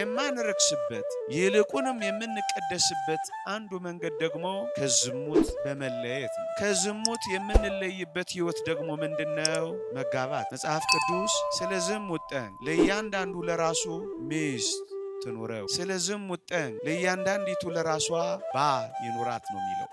የማንረክስበት ይልቁንም የምንቀደስበት አንዱ መንገድ ደግሞ ከዝሙት በመለየት ነው። ከዝሙት የምንለይበት ሕይወት ደግሞ ምንድነው? መጋባት። መጽሐፍ ቅዱስ ስለ ዝሙት ጠንቅ ለእያንዳንዱ ለራሱ ሚስት ትኑረው፣ ስለ ዝሙት ጠንቅ ለእያንዳንዲቱ ለራሷ ባል ይኑራት ነው የሚለው።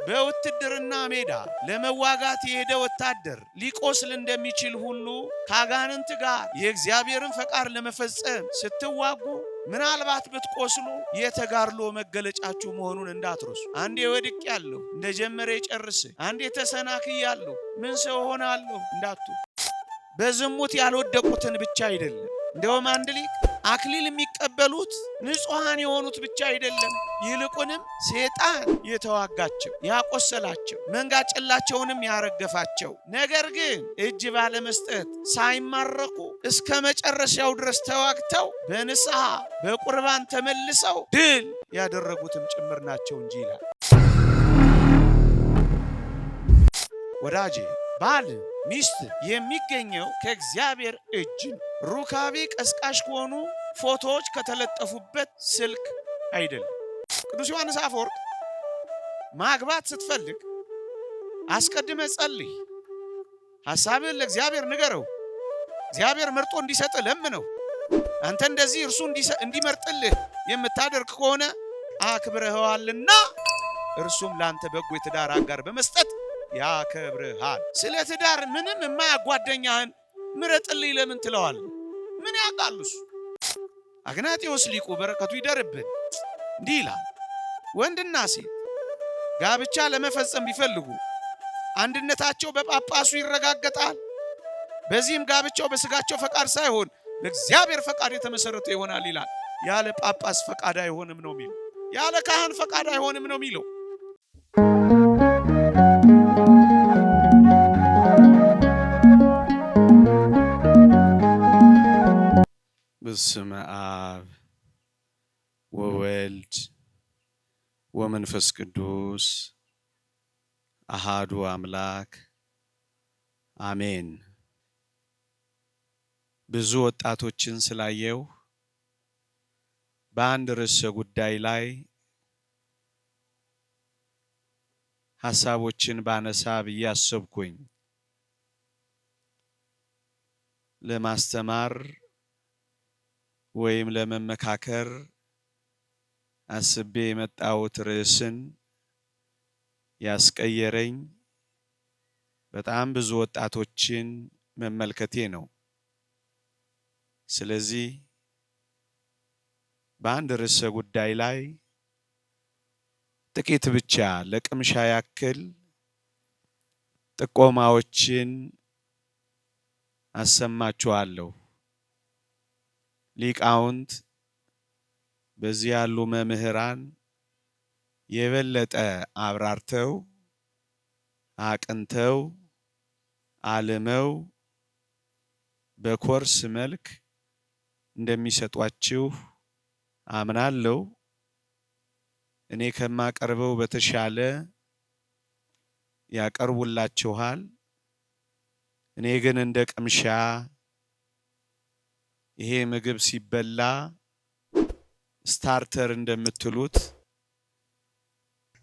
በውትድርና ሜዳ ለመዋጋት የሄደ ወታደር ሊቆስል እንደሚችል ሁሉ ከአጋንንት ጋር የእግዚአብሔርን ፈቃድ ለመፈጸም ስትዋጉ ምናልባት ብትቆስሉ የተጋድሎ መገለጫችሁ መሆኑን እንዳትረሱ። አንዴ ወድቅ ያለሁ እንደጀመረ ይጨርስ፣ አንዴ ተሰናክያለሁ ምን ሰው ሆናለሁ እንዳቱ። በዝሙት ያልወደቁትን ብቻ አይደለም፣ እንደውም አንድ ሊቅ አክሊል የሚቀበሉት ንጹሃን የሆኑት ብቻ አይደለም፣ ይልቁንም ሰይጣን የተዋጋቸው ያቆሰላቸው መንጋጨላቸውንም ያረገፋቸው፣ ነገር ግን እጅ ባለመስጠት ሳይማረኩ እስከ መጨረሻው ድረስ ተዋግተው በንስሐ በቁርባን ተመልሰው ድል ያደረጉትም ጭምር ናቸው እንጂ ይላል። ወዳጄ ባል ሚስት የሚገኘው ከእግዚአብሔር እጅ ነው። ሩካቤ ቀስቃሽ ከሆኑ ፎቶዎች ከተለጠፉበት ስልክ አይደለም። ቅዱስ ዮሐንስ አፈወርቅ ማግባት ስትፈልግ አስቀድመ ጸልይ፣ ሐሳብህን ለእግዚአብሔር ንገረው፣ እግዚአብሔር መርጦ እንዲሰጥ ለምነው። አንተ እንደዚህ እርሱ እንዲመርጥልህ የምታደርግ ከሆነ አክብረኸዋልና እርሱም ላንተ በጎ የትዳር አጋር በመስጠት ያከብርሃል። ስለ ትዳር ምንም የማያጓደኛህን ምረጥልኝ ለምን ትለዋል? ምን ያውቃሉስ? አግናጤዎስ ሊቁ በረከቱ ይደርብን እንዲህ ይላል፣ ወንድና ሴት ጋብቻ ለመፈጸም ቢፈልጉ አንድነታቸው በጳጳሱ ይረጋገጣል። በዚህም ጋብቻው በስጋቸው ፈቃድ ሳይሆን በእግዚአብሔር ፈቃድ የተመሰረተ ይሆናል ይላል። ያለ ጳጳስ ፈቃድ አይሆንም ነው የሚለው። ያለ ካህን ፈቃድ አይሆንም ነው የሚለው። በስመ አብ ወወልድ ወመንፈስ ቅዱስ አሃዱ አምላክ አሜን። ብዙ ወጣቶችን ስላየው በአንድ ርዕሰ ጉዳይ ላይ ሐሳቦችን ባነሳ ብዬ አሰብኩኝ። ለማስተማር ወይም ለመመካከር አስቤ የመጣሁት ርዕስን ያስቀየረኝ በጣም ብዙ ወጣቶችን መመልከቴ ነው። ስለዚህ በአንድ ርዕሰ ጉዳይ ላይ ጥቂት ብቻ ለቅምሻ ያክል ጥቆማዎችን አሰማችኋለሁ። ሊቃውንት በዚህ ያሉ መምህራን የበለጠ አብራርተው አቅንተው አልመው በኮርስ መልክ እንደሚሰጧችሁ አምናለሁ። እኔ ከማቀርበው በተሻለ ያቀርቡላችኋል። እኔ ግን እንደ ቅምሻ ይሄ ምግብ ሲበላ ስታርተር እንደምትሉት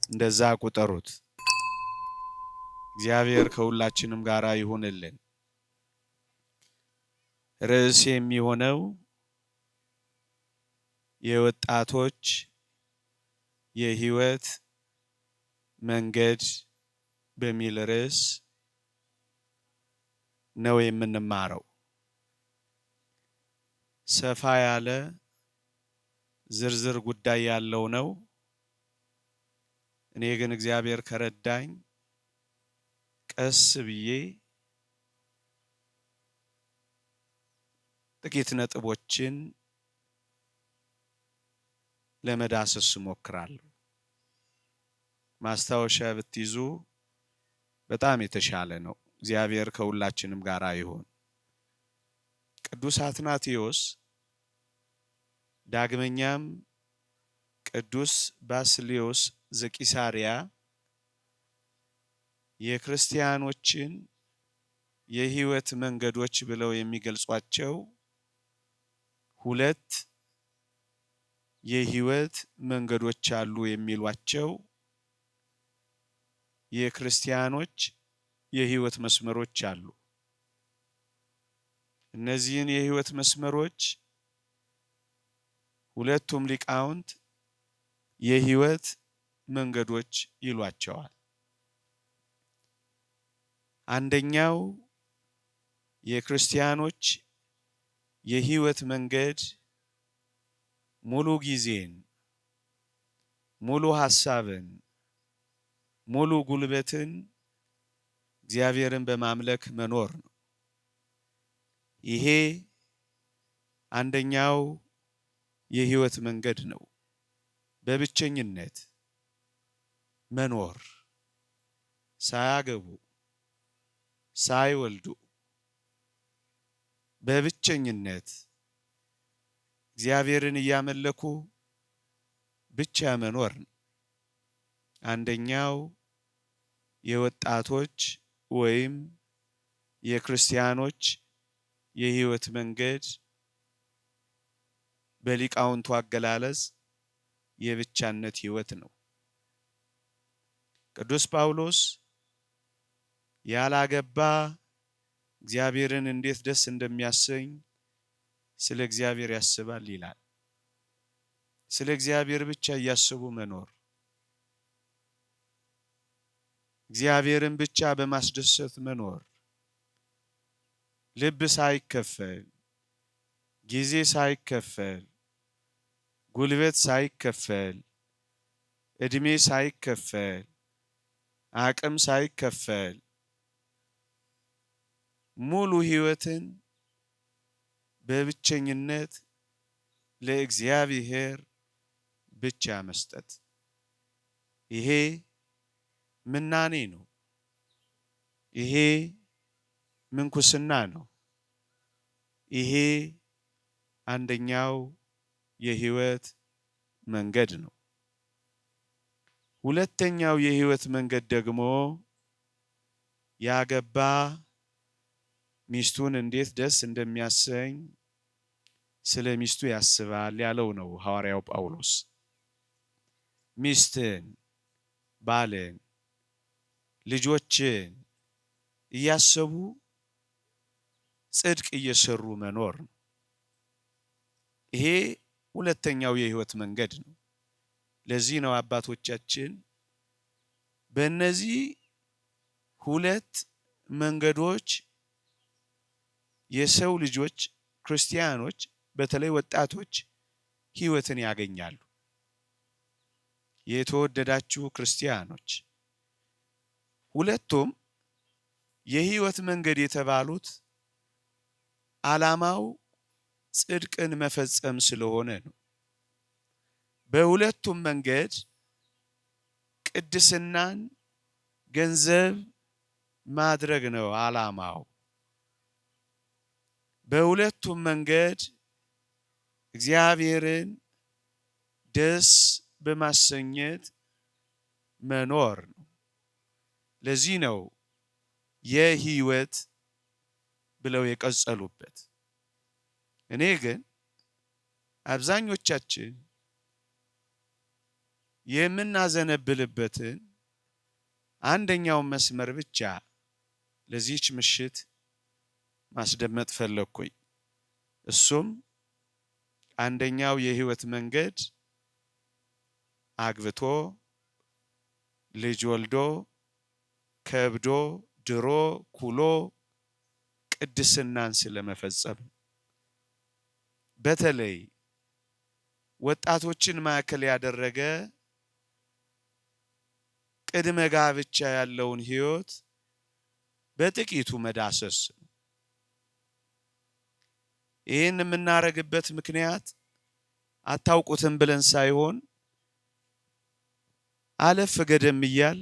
እንደዛ ቁጠሩት። እግዚአብሔር ከሁላችንም ጋር ይሁንልን። ርዕስ የሚሆነው የወጣቶች የህይወት መንገድ በሚል ርዕስ ነው የምንማረው። ሰፋ ያለ ዝርዝር ጉዳይ ያለው ነው። እኔ ግን እግዚአብሔር ከረዳኝ ቀስ ብዬ ጥቂት ነጥቦችን ለመዳሰስ እሞክራለሁ። ማስታወሻ ብትይዙ በጣም የተሻለ ነው። እግዚአብሔር ከሁላችንም ጋር ይሁን። ቅዱስ አትናቴዎስ ዳግመኛም ቅዱስ ባስልዮስ ዘቂሳርያ የክርስቲያኖችን የህይወት መንገዶች ብለው የሚገልጿቸው ሁለት የህይወት መንገዶች አሉ የሚሏቸው የክርስቲያኖች የህይወት መስመሮች አሉ። እነዚህን የህይወት መስመሮች ሁለቱም ሊቃውንት የህይወት መንገዶች ይሏቸዋል። አንደኛው የክርስቲያኖች የህይወት መንገድ ሙሉ ጊዜን፣ ሙሉ ሐሳብን፣ ሙሉ ጉልበትን እግዚአብሔርን በማምለክ መኖር ነው። ይሄ አንደኛው የህይወት መንገድ ነው። በብቸኝነት መኖር፣ ሳያገቡ ሳይወልዱ በብቸኝነት እግዚአብሔርን እያመለኩ ብቻ መኖር ነው። አንደኛው የወጣቶች ወይም የክርስቲያኖች የህይወት መንገድ በሊቃውንቱ አገላለጽ የብቻነት ህይወት ነው። ቅዱስ ጳውሎስ ያላገባ እግዚአብሔርን እንዴት ደስ እንደሚያሰኝ ስለ እግዚአብሔር ያስባል ይላል። ስለ እግዚአብሔር ብቻ እያሰቡ መኖር፣ እግዚአብሔርን ብቻ በማስደሰት መኖር፣ ልብ ሳይከፈል፣ ጊዜ ሳይከፈል፣ ጉልበት ሳይከፈል፣ እድሜ ሳይከፈል፣ አቅም ሳይከፈል ሙሉ ህይወትን በብቸኝነት ለእግዚአብሔር ብቻ መስጠት፣ ይሄ ምናኔ ነው። ይሄ ምንኩስና ነው። ይሄ አንደኛው የህይወት መንገድ ነው። ሁለተኛው የህይወት መንገድ ደግሞ ያገባ ሚስቱን እንዴት ደስ እንደሚያሰኝ ስለ ሚስቱ ያስባል ያለው ነው ሐዋርያው ጳውሎስ። ሚስትን፣ ባልን፣ ልጆችን እያሰቡ ጽድቅ እየሰሩ መኖር ነው። ይሄ ሁለተኛው የህይወት መንገድ ነው። ለዚህ ነው አባቶቻችን በእነዚህ ሁለት መንገዶች የሰው ልጆች ክርስቲያኖች በተለይ ወጣቶች ህይወትን ያገኛሉ። የተወደዳችሁ ክርስቲያኖች ሁለቱም የህይወት መንገድ የተባሉት ዓላማው ጽድቅን መፈጸም ስለሆነ ነው። በሁለቱም መንገድ ቅድስናን ገንዘብ ማድረግ ነው ዓላማው። በሁለቱም መንገድ እግዚአብሔርን ደስ በማሰኘት መኖር ነው። ለዚህ ነው የህይወት ብለው የቀጸሉበት። እኔ ግን አብዛኞቻችን የምናዘነብልበትን አንደኛውን መስመር ብቻ ለዚህች ምሽት ማስደመጥ ፈለኩኝ። እሱም አንደኛው የህይወት መንገድ አግብቶ ልጅ ወልዶ ከብዶ ድሮ ኩሎ ቅድስናን ስለመፈጸም፣ በተለይ ወጣቶችን ማዕከል ያደረገ ቅድመ ጋብቻ ያለውን ህይወት በጥቂቱ መዳሰስ ነው። ይህን የምናረግበት ምክንያት አታውቁትም ብለን ሳይሆን አለፍ ገደም እያል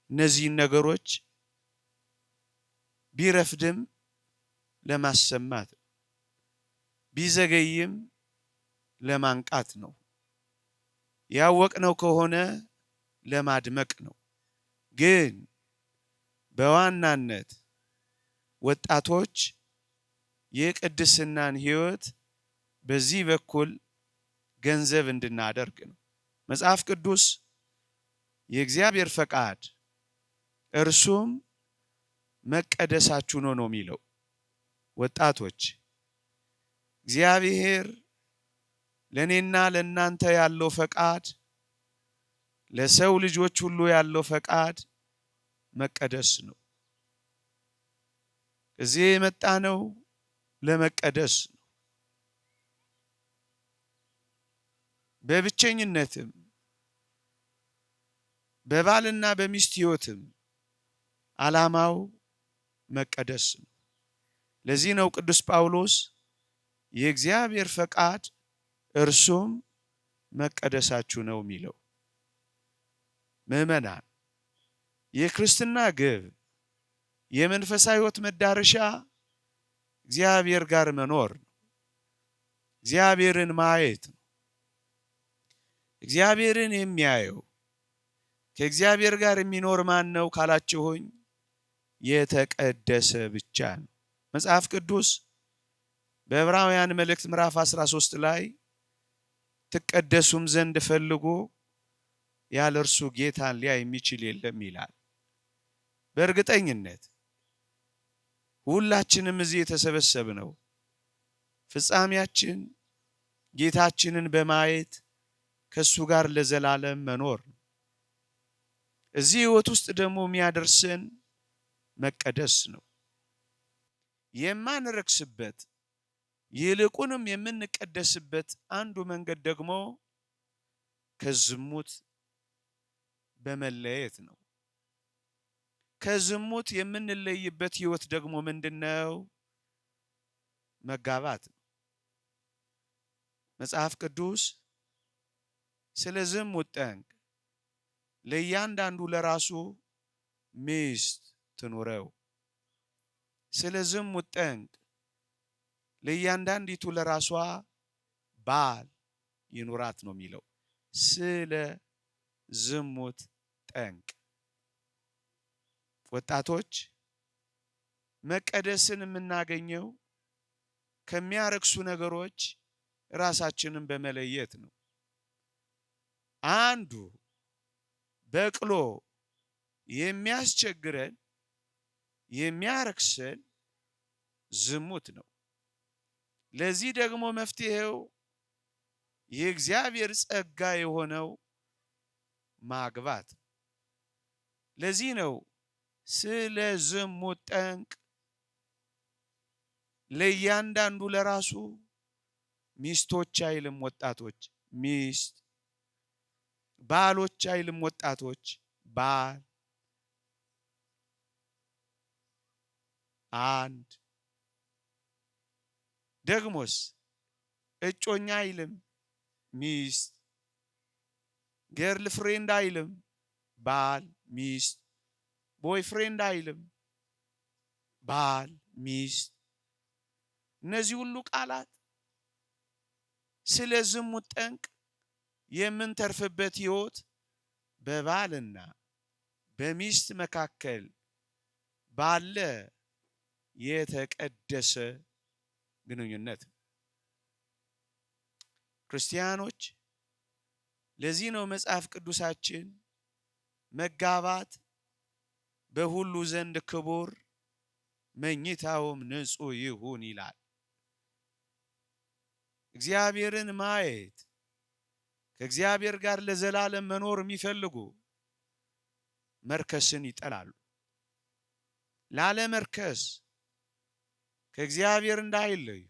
እነዚህን ነገሮች ቢረፍድም ለማሰማት ቢዘገይም ለማንቃት ነው። ያወቅነው ከሆነ ለማድመቅ ነው። ግን በዋናነት ወጣቶች የቅድስናን ህይወት በዚህ በኩል ገንዘብ እንድናደርግ ነው። መጽሐፍ ቅዱስ የእግዚአብሔር ፈቃድ እርሱም መቀደሳችሁ ነው የሚለው። ወጣቶች እግዚአብሔር ለኔና ለናንተ ያለው ፈቃድ፣ ለሰው ልጆች ሁሉ ያለው ፈቃድ መቀደስ ነው። እዚህ የመጣ ነው ለመቀደስ ነው። በብቸኝነትም በባልና በሚስት ሕይወትም ዓላማው መቀደስ ነው። ለዚህ ነው ቅዱስ ጳውሎስ የእግዚአብሔር ፈቃድ እርሱም መቀደሳችሁ ነው የሚለው። ምዕመናን የክርስትና ግብ የመንፈሳዊ ሕይወት መዳረሻ እግዚአብሔር ጋር መኖር ነው። እግዚአብሔርን ማየት ነው። እግዚአብሔርን የሚያየው ከእግዚአብሔር ጋር የሚኖር ማን ነው ካላችሁኝ፣ የተቀደሰ ብቻ ነው። መጽሐፍ ቅዱስ በዕብራውያን መልእክት ምዕራፍ 13 ላይ ትቀደሱም ዘንድ ፈልጉ፣ ያለ እርሱ ጌታን ሊያይ የሚችል የለም ይላል። በእርግጠኝነት ሁላችንም እዚህ የተሰበሰብነው ፍጻሜያችን ጌታችንን በማየት ከሱ ጋር ለዘላለም መኖር ነው። እዚህ ሕይወት ውስጥ ደግሞ የሚያደርሰን መቀደስ ነው። የማንረክስበት ይልቁንም የምንቀደስበት አንዱ መንገድ ደግሞ ከዝሙት በመለየት ነው። ከዝሙት የምንለይበት ሕይወት ደግሞ ምንድነው? መጋባት ነው። መጽሐፍ ቅዱስ ስለ ዝሙት ጠንቅ ለእያንዳንዱ ለራሱ ሚስት ትኑረው፣ ስለ ዝሙት ጠንቅ ለእያንዳንዲቱ ለራሷ ባል ይኑራት ነው የሚለው። ስለ ዝሙት ጠንቅ ወጣቶች መቀደስን የምናገኘው ከሚያረክሱ ነገሮች ራሳችንን በመለየት ነው። አንዱ በቅሎ የሚያስቸግረን የሚያረክሰን ዝሙት ነው። ለዚህ ደግሞ መፍትሄው የእግዚአብሔር ጸጋ የሆነው ማግባት። ለዚህ ነው ስለ ዝሙት ጠንቅ ለእያንዳንዱ ለራሱ ሚስቶች አይልም ወጣቶች ሚስት፣ ባሎች አይልም ወጣቶች ባል፣ አንድ ደግሞስ እጮኛ አይልም ሚስት፣ ገርል ፍሬንድ አይልም ባል ሚስት፣ ቦይ ፍሬንድ አይልም ባል ሚስት። እነዚህ ሁሉ ቃላት ስለ ዝሙት ጠንቅ የምንተርፍበት ሕይወት በባልና በሚስት መካከል ባለ የተቀደሰ ግንኙነት ክርስቲያኖች። ለዚህ ነው መጽሐፍ ቅዱሳችን መጋባት በሁሉ ዘንድ ክቡር መኝታውም ንጹሕ ይሁን ይላል። እግዚአብሔርን ማየት ከእግዚአብሔር ጋር ለዘላለም መኖር የሚፈልጉ መርከስን ይጠላሉ። ላለመርከስ ከእግዚአብሔር እንዳይለዩ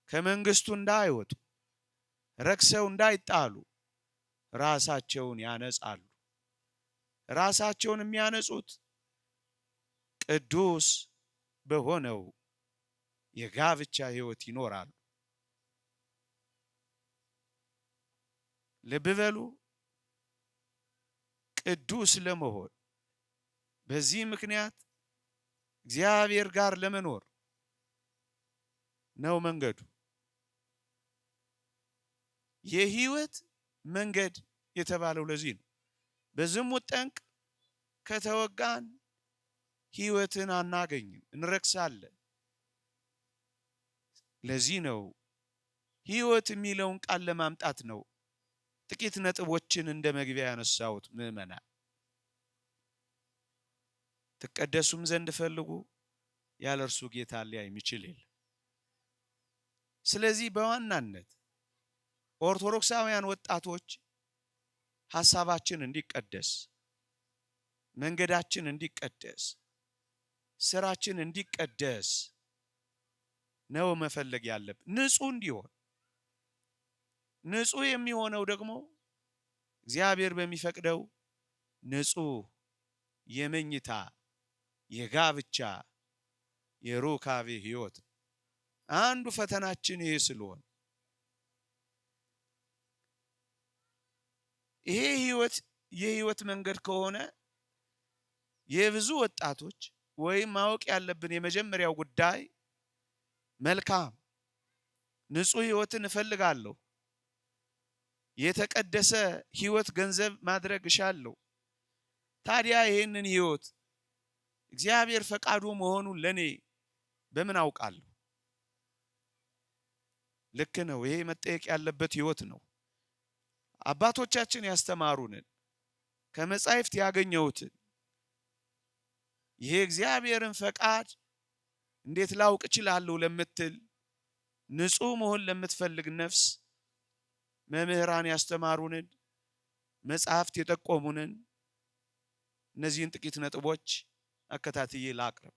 ከመንግስቱ እንዳይወጡ ረክሰው እንዳይጣሉ ራሳቸውን ያነጻሉ። ራሳቸውን የሚያነጹት ቅዱስ በሆነው የጋብቻ ሕይወት ይኖራሉ። ልብ በሉ፣ ቅዱስ ለመሆን በዚህ ምክንያት እግዚአብሔር ጋር ለመኖር ነው መንገዱ። የሕይወት መንገድ የተባለው ለዚህ ነው። በዝሙት ጠንቅ ከተወጋን ሕይወትን አናገኝም፣ እንረክሳለን። ለዚህ ነው ሕይወት የሚለውን ቃል ለማምጣት ነው ጥቂት ነጥቦችን እንደ መግቢያ ያነሳሁት። ምዕመናን ትቀደሱም ዘንድ ፈልጉ፣ ያለ እርሱ ጌታ ሊያይ የሚችል የለም። ስለዚህ በዋናነት ኦርቶዶክሳውያን ወጣቶች ሐሳባችን እንዲቀደስ፣ መንገዳችን እንዲቀደስ፣ ስራችን እንዲቀደስ ነው መፈለግ ያለብን። ንጹህ እንዲሆን፣ ንጹህ የሚሆነው ደግሞ እግዚአብሔር በሚፈቅደው ንጹህ የመኝታ የጋብቻ የሩካቤ ሕይወት አንዱ ፈተናችን ይሄ ስለሆነ ይሄ ሕይወት የሕይወት መንገድ ከሆነ የብዙ ወጣቶች ወይም ማወቅ ያለብን የመጀመሪያው ጉዳይ መልካም ንጹህ ሕይወትን እፈልጋለሁ፣ የተቀደሰ ሕይወት ገንዘብ ማድረግ እሻለሁ። ታዲያ ይሄንን ሕይወት እግዚአብሔር ፈቃዱ መሆኑን ለኔ በምን አውቃለሁ? ልክ ነው። ይሄ መጠየቅ ያለበት ሕይወት ነው። አባቶቻችን ያስተማሩንን ከመጻሕፍት ያገኘሁትን ይሄ እግዚአብሔርን ፈቃድ እንዴት ላውቅ እችላለሁ ለምትል ንጹህ መሆን ለምትፈልግ ነፍስ መምህራን ያስተማሩንን መጽሐፍት የጠቆሙንን እነዚህን ጥቂት ነጥቦች አከታትዬ ላቅርብ።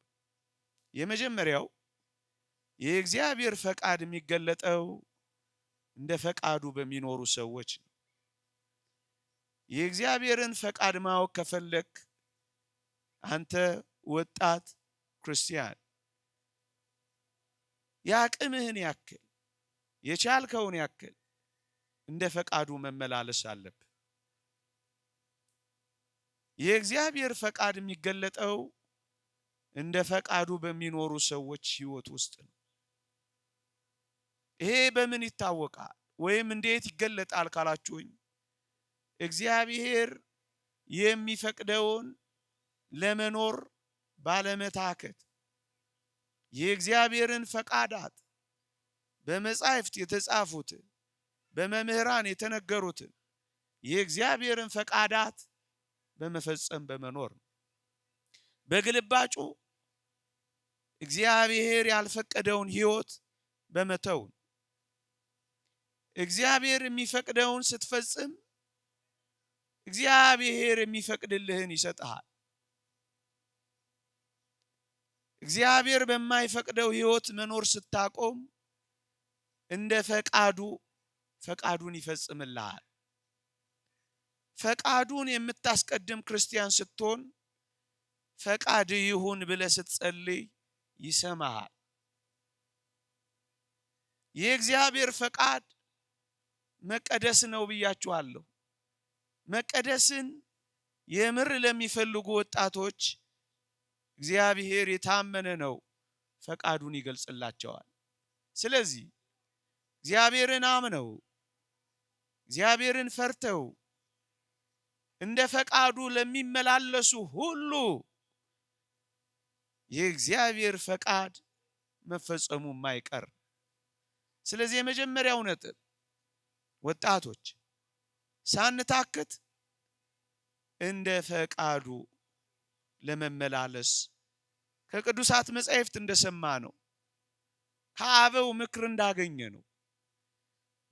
የመጀመሪያው የእግዚአብሔር ፈቃድ የሚገለጠው እንደ ፈቃዱ በሚኖሩ ሰዎች ነው። የእግዚአብሔርን ፈቃድ ማወቅ ከፈለክ አንተ ወጣት ክርስቲያን ያቅምህን ያክል የቻልከውን ያክል እንደ ፈቃዱ መመላለስ አለብህ። የእግዚአብሔር ፈቃድ የሚገለጠው እንደ ፈቃዱ በሚኖሩ ሰዎች ሕይወት ውስጥ ነው። ይሄ በምን ይታወቃል ወይም እንዴት ይገለጣል ካላችሁኝ፣ እግዚአብሔር የሚፈቅደውን ለመኖር ባለመታከት የእግዚአብሔርን ፈቃዳት በመጻሕፍት የተጻፉትን በመምህራን የተነገሩትን የእግዚአብሔርን ፈቃዳት በመፈጸም በመኖር ነው። በግልባጩ እግዚአብሔር ያልፈቀደውን ሕይወት በመተው ነው። እግዚአብሔር የሚፈቅደውን ስትፈጽም እግዚአብሔር የሚፈቅድልህን ይሰጥሃል። እግዚአብሔር በማይፈቅደው ሕይወት መኖር ስታቆም እንደ ፈቃዱን ይፈጽምልሃል። ፈቃዱን የምታስቀድም ክርስቲያን ስትሆን ፈቃድ ይሁን ብለህ ስትጸልይ ይሰማሃል። የእግዚአብሔር ፈቃድ መቀደስ ነው ብያችኋለሁ። መቀደስን የምር ለሚፈልጉ ወጣቶች እግዚአብሔር የታመነ ነው፣ ፈቃዱን ይገልጽላቸዋል። ስለዚህ እግዚአብሔርን አምነው እግዚአብሔርን ፈርተው እንደ ፈቃዱ ለሚመላለሱ ሁሉ የእግዚአብሔር ፈቃድ መፈጸሙ የማይቀር። ስለዚህ የመጀመሪያው ነጥብ ወጣቶች ሳንታክት እንደ ፈቃዱ ለመመላለስ ከቅዱሳት መጻሕፍት እንደሰማ ነው፣ ከአበው ምክር እንዳገኘ ነው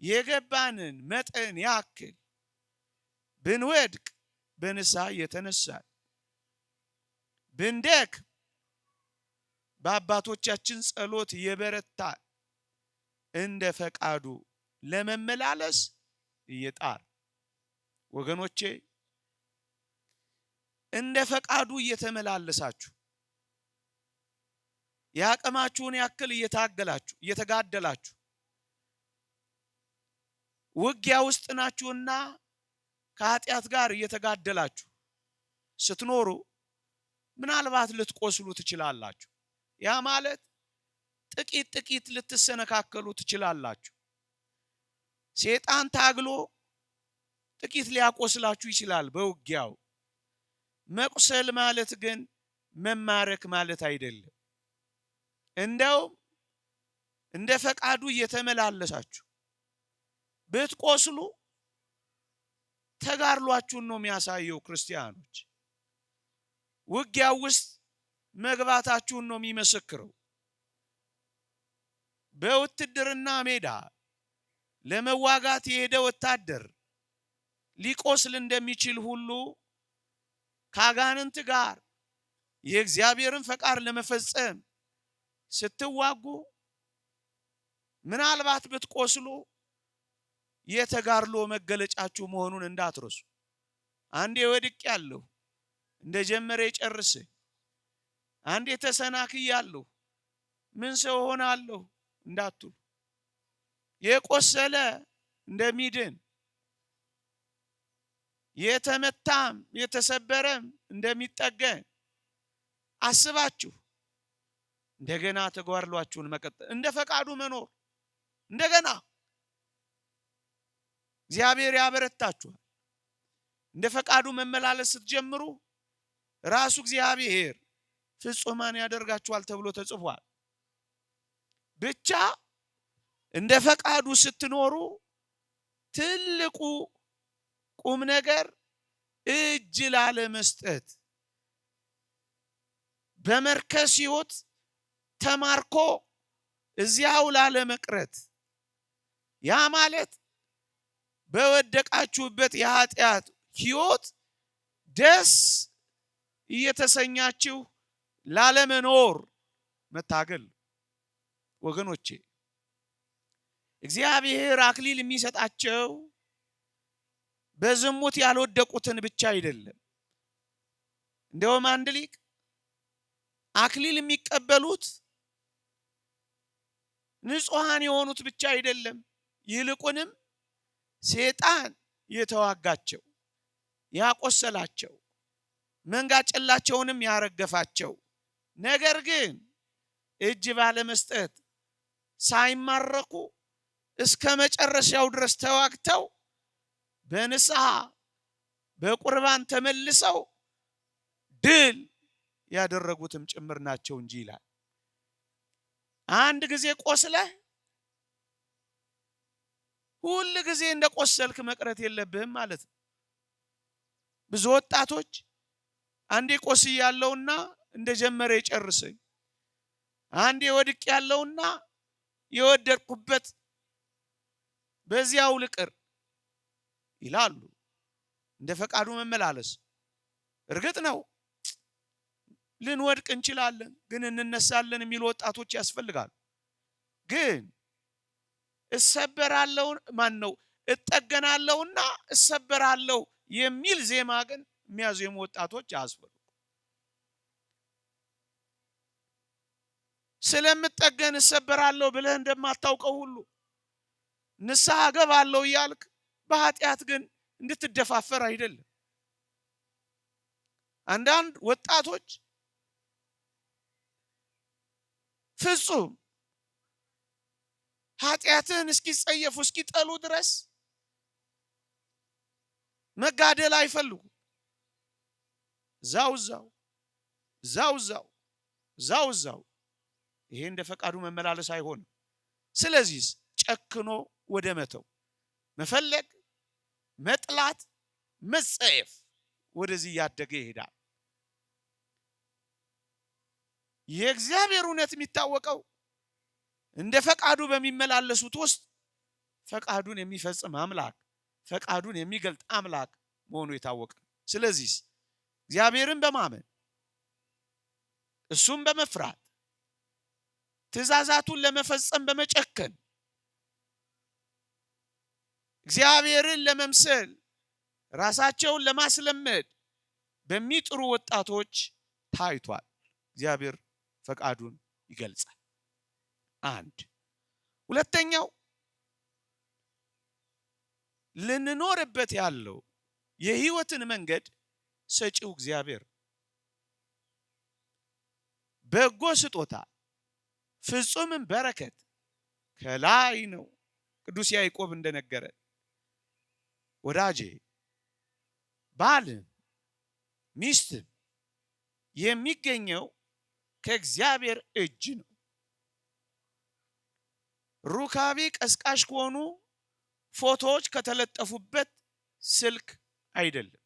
የገባንን መጠን ያክል ብንወድቅ በንስሐ እየተነሳን ብንደክም በአባቶቻችን ጸሎት እየበረታን እንደ ፈቃዱ ለመመላለስ እየጣር ወገኖቼ እንደ ፈቃዱ እየተመላለሳችሁ ያቅማችሁን ያክል እየታገላችሁ እየተጋደላችሁ ውጊያ ውስጥ ናችሁና ከኃጢአት ጋር እየተጋደላችሁ ስትኖሩ ምናልባት ልትቆስሉ ትችላላችሁ። ያ ማለት ጥቂት ልትሰነካከሉ ትችላላችሁ። ሰይጣን ታግሎ ጥቂት ሊያቆስላችሁ ይችላል በውጊያው። መቁሰል ማለት ግን መማረክ ማለት አይደለም። እንደውም እንደ ፈቃዱ እየተመላለሳችሁ ብትቆስሉ ተጋድሏችሁን ነው የሚያሳየው። ክርስቲያኖች ውጊያው ውስጥ መግባታችሁን ነው የሚመሰክረው። በውትድርና ሜዳ ለመዋጋት የሄደ ወታደር ሊቆስል እንደሚችል ሁሉ ከአጋንንት ጋር የእግዚአብሔርን ፈቃድ ለመፈጸም ስትዋጉ ምናልባት ብትቆስሉ የተጋድሎ መገለጫችሁ መሆኑን እንዳትረሱ። አንዴ ወድቄአለሁ እንደጀመረ ይጨርስ፣ አንዴ ተሰናክያለሁ ምን ሰው ሆናለሁ እንዳትሉ። የቆሰለ እንደሚድን የተመታም የተሰበረም እንደሚጠገን አስባችሁ እንደገና ተጓድሏችሁን መቀጠል፣ እንደ ፈቃዱ መኖር። እንደገና እግዚአብሔር ያበረታችኋል። እንደ ፈቃዱ መመላለስ ስትጀምሩ ራሱ እግዚአብሔር ፍጹማን ያደርጋችኋል ተብሎ ተጽፏል። ብቻ እንደ ፈቃዱ ስትኖሩ ትልቁ ቁም ነገር እጅ ላለ መስጠት፣ በመርከስ ሕይወት ተማርኮ እዚያው ላለ መቅረት። ያ ማለት በወደቃችሁበት የኃጢአት ሕይወት ደስ እየተሰኛችሁ ላለመኖር መታገል። ወገኖቼ እግዚአብሔር አክሊል የሚሰጣቸው በዝሙት ያልወደቁትን ብቻ አይደለም። እንደውም አንድ ሊቅ አክሊል የሚቀበሉት ንጹሃን የሆኑት ብቻ አይደለም፣ ይልቁንም ሰይጣን የተዋጋቸው ያቆሰላቸው መንጋጨላቸውንም ያረገፋቸው፣ ነገር ግን እጅ ባለመስጠት ሳይማረኩ እስከ መጨረሻው ድረስ ተዋግተው በንስሐ በቁርባን ተመልሰው ድል ያደረጉትም ጭምር ናቸው እንጂ ይላል። አንድ ጊዜ ቆስለህ ሁል ጊዜ እንደቆሰልክ መቅረት የለብህም ማለት ነው። ብዙ ወጣቶች አንዴ ቆስያለሁና እንደጀመረ ይጨርሰኝ፣ አንዴ ወድቅ ያለውና የወደቅኩበት በዚያው ልቅር ይላሉ። እንደ ፈቃዱ መመላለስ እርግጥ ነው ልንወድቅ እንችላለን፣ ግን እንነሳለን የሚሉ ወጣቶች ያስፈልጋሉ። ግን እሰበራለሁ እጠገናለሁና እሰበራለሁ የሚል ዜማ ግን የሚያዜሙ ወጣቶች አያስፈልጉ። ስለምጠገን እሰበራለሁ ብለህ እንደማታውቀው ሁሉ ንስሐ ገባለሁ እያልክ በኃጢአት ግን እንድትደፋፈር አይደለም። አንዳንድ ወጣቶች ፍጹም ኃጢአትን እስኪጸየፉ እስኪጠሉ ድረስ መጋደል አይፈልጉም። ዛው ይሄ እንደ ፈቃዱ መመላለስ አይሆንም። ስለዚህ ጨክኖ ወደ መተው መፈለግ፣ መጥላት፣ መጸየፍ ወደዚህ ያደገ ይሄዳል። የእግዚአብሔር እውነት የሚታወቀው እንደ ፈቃዱ በሚመላለሱት ውስጥ ፈቃዱን የሚፈጽም አምላክ፣ ፈቃዱን የሚገልጥ አምላክ መሆኑ የታወቀ። ስለዚህ እግዚአብሔርን በማመን እሱም በመፍራት ትእዛዛቱን ለመፈጸም በመጨከን እግዚአብሔርን ለመምሰል ራሳቸውን ለማስለመድ በሚጥሩ ወጣቶች ታይቷል። እግዚአብሔር ፈቃዱን ይገልጻል። አንድ ሁለተኛው ልንኖርበት ያለው የህይወትን መንገድ ሰጪው እግዚአብሔር በጎ ስጦታ ፍጹምም በረከት ከላይ ነው። ቅዱስ ያዕቆብ እንደነገረ ወዳጄ ባልም ሚስትም የሚገኘው ከእግዚአብሔር እጅ ነው። ሩካቤ ቀስቃሽ ከሆኑ ፎቶዎች ከተለጠፉበት ስልክ አይደለም።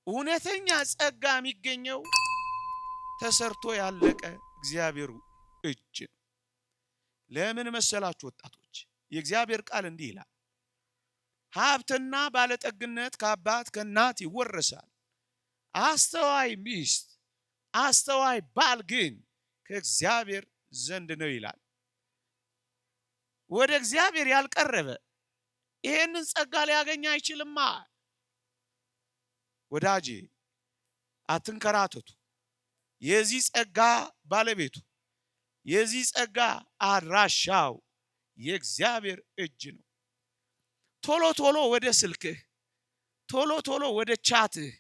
እውነተኛ ጸጋ የሚገኘው ተሰርቶ ያለቀ እግዚአብሔር እጅ ነው። ለምን መሰላችሁ ወጣቶች? የእግዚአብሔር ቃል እንዲህ ይላል፣ ሀብትና ባለጠግነት ከአባት ከእናት ይወረሳል፣ አስተዋይ ሚስት አስተዋይ ባል ግን ከእግዚአብሔር ዘንድ ነው ይላል። ወደ እግዚአብሔር ያልቀረበ ይሄንን ጸጋ ሊያገኝ አይችልማ። ወዳጄ አትንከራተቱ። የዚህ ጸጋ ባለቤቱ የዚህ ጸጋ አድራሻው የእግዚአብሔር እጅ ነው። ቶሎ ቶሎ ወደ ስልክህ፣ ቶሎ ቶሎ ወደ ቻትህ፣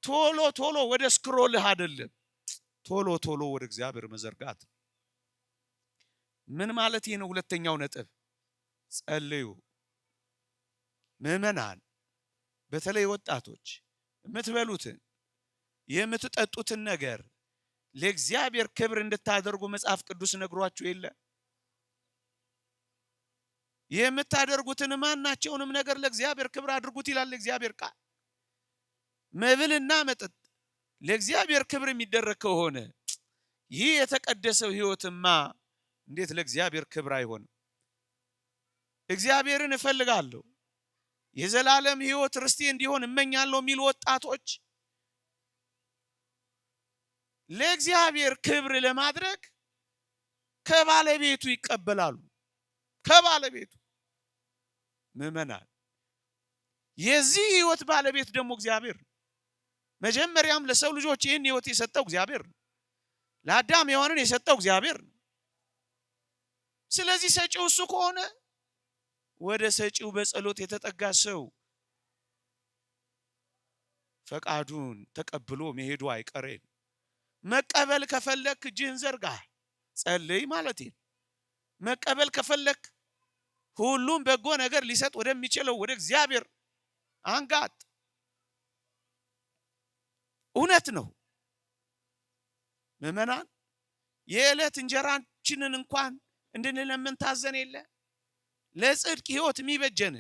ቶሎ ቶሎ ወደ ስክሮልህ አይደለም፣ ቶሎ ቶሎ ወደ እግዚአብሔር መዘርጋት። ምን ማለት ነው? ሁለተኛው ነጥብ ጸልዩ። ምዕመናን፣ በተለይ ወጣቶች የምትበሉትን የምትጠጡትን ነገር ለእግዚአብሔር ክብር እንድታደርጉ መጽሐፍ ቅዱስ ነግሯችሁ የለ? የምታደርጉትን ማናቸውንም ነገር ለእግዚአብሔር ክብር አድርጉት ይላል እግዚአብሔር ቃል። መብልና መጠጥ ለእግዚአብሔር ክብር የሚደረግ ከሆነ ይህ የተቀደሰው ሕይወትማ እንዴት ለእግዚአብሔር ክብር አይሆንም? እግዚአብሔርን እፈልጋለሁ የዘላለም ሕይወት ርስቴ እንዲሆን እመኛለሁ የሚሉ ወጣቶች ለእግዚአብሔር ክብር ለማድረግ ከባለቤቱ ይቀበላሉ። ከባለቤቱ። ምዕመናን፣ የዚህ ሕይወት ባለቤት ደግሞ እግዚአብሔር ነው። መጀመሪያም ለሰው ልጆች ይህን ሕይወት የሰጠው እግዚአብሔር ነው። ለአዳም ሔዋንን የሰጠው እግዚአብሔር ነው። ስለዚህ ሰጪው እሱ ከሆነ ወደ ሰጪው በጸሎት የተጠጋ ሰው ፈቃዱን ተቀብሎ መሄዱ አይቀሬ ነው። መቀበል ከፈለክ እጅህን ዘርጋ፣ ጸልይ ማለት ነው። መቀበል ከፈለክ ሁሉም በጎ ነገር ሊሰጥ ወደሚችለው ወደ እግዚአብሔር አንጋጥ። እውነት ነው ምዕመናን፣ የዕለት እንጀራችንን እንኳን እንድንለምን ታዘን የለ? ለጽድቅ ሕይወት የሚበጀን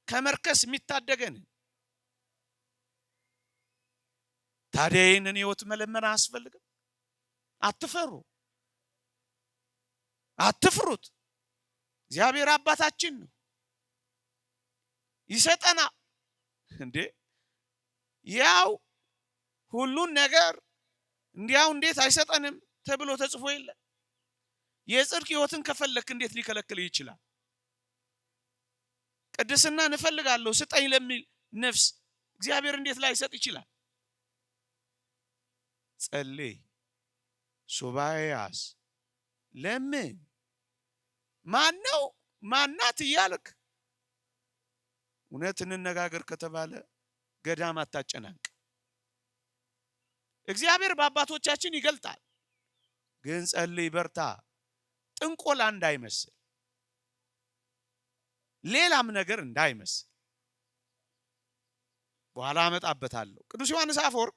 ከመርከስ የሚታደገን። ታዲያ ይህንን ሕይወት መለመን አያስፈልግም? አትፈሩ፣ አትፍሩት። እግዚአብሔር አባታችን ነው፣ ይሰጠና እንዴ ያው ሁሉን ነገር እንዲያው እንዴት አይሰጠንም ተብሎ ተጽፎ የለ? የጽድቅ ሕይወትን ከፈለክ እንዴት ሊከለክል ይችላል? ቅድስና እንፈልጋለሁ ስጠኝ ለሚል ነፍስ እግዚአብሔር እንዴት ላይሰጥ ይችላል? ጸልይ፣ ሱባኤ ያዝ፣ ለምን ማነው ማናት እያልክ እውነት እንነጋገር ከተባለ ገዳም አታጨናንቅ። እግዚአብሔር በአባቶቻችን ይገልጣል፣ ግን ጸልይ፣ በርታ። ጥንቆላ እንዳይመስል፣ ሌላም ነገር እንዳይመስል። በኋላ አመጣበታለሁ። ቅዱስ ዮሐንስ አፈወርቅ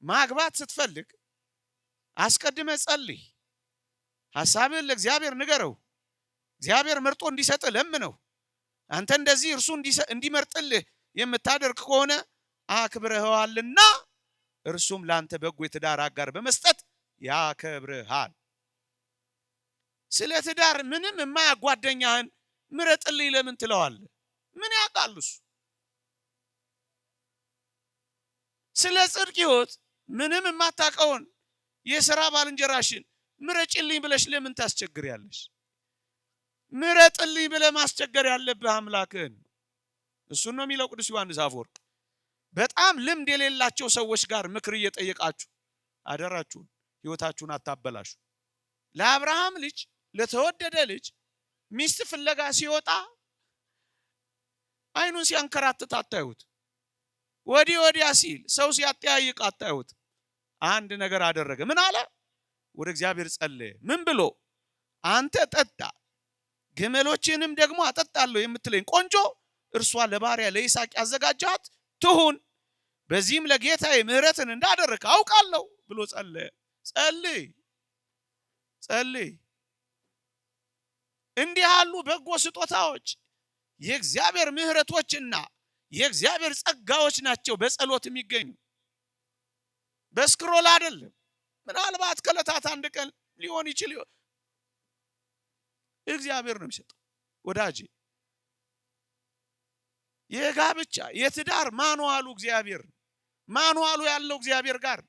ማግባት ስትፈልግ አስቀድመ ጸልይ፣ ሐሳብህን ለእግዚአብሔር ንገረው፣ እግዚአብሔር መርጦ እንዲሰጥህ ለምነው። አንተ እንደዚህ እርሱ እንዲመርጥልህ የምታደርግ ከሆነ አክብረኸዋልና እርሱም ላንተ በጎ የትዳር አጋር በመስጠት ያከብርሃል። ስለ ትዳር ምንም የማያጓደኛህን ምረጥልኝ ለምን ትለዋለህ? ምን ያውቃል እሱ? ስለ ጽድቅ ሕይወት ምንም የማታውቀውን የሥራ ባልንጀራሽን ምረጭልኝ ብለሽ ለምን ታስቸግሪያለሽ? ምረጥልኝ ብለህ ማስቸገር ያለብህ አምላክህን። እሱን ነው የሚለው ቅዱስ ዮሐንስ አፈወርቅ። በጣም ልምድ የሌላቸው ሰዎች ጋር ምክር እየጠየቃችሁ አደራችሁን ሕይወታችሁን አታበላሹ። ለአብርሃም ልጅ ለተወደደ ልጅ ሚስት ፍለጋ ሲወጣ አይኑን ሲያንከራትት አታዩት። ወዲህ ወዲያ ሲል ሰው ሲያጠያይቅ አታዩት። አንድ ነገር አደረገ። ምን አለ? ወደ እግዚአብሔር ጸለየ። ምን ብሎ? አንተ ጠጣ፣ ግመሎችንም ደግሞ አጠጣለሁ የምትለኝ ቆንጆ እርሷ ለባሪያ ለይስሐቅ ያዘጋጃት ትሁን፣ በዚህም ለጌታዬ ምሕረትን እንዳደረክ አውቃለሁ ብሎ ጸለየ። ጸልይ። ጸልይ። እንዲህ ያሉ በጎ ስጦታዎች የእግዚአብሔር ምሕረቶችና የእግዚአብሔር ጸጋዎች ናቸው በጸሎት የሚገኙ፣ በስክሮል አይደለም። ምናልባት ከዕለታት አንድ ቀን ሊሆን ይችል ይሆን። እግዚአብሔር ነው የሚሰጠው ወዳጄ። የጋብቻ የትዳር ማኑዋሉ እግዚአብሔር፣ ማኑዋሉ ያለው እግዚአብሔር ጋር።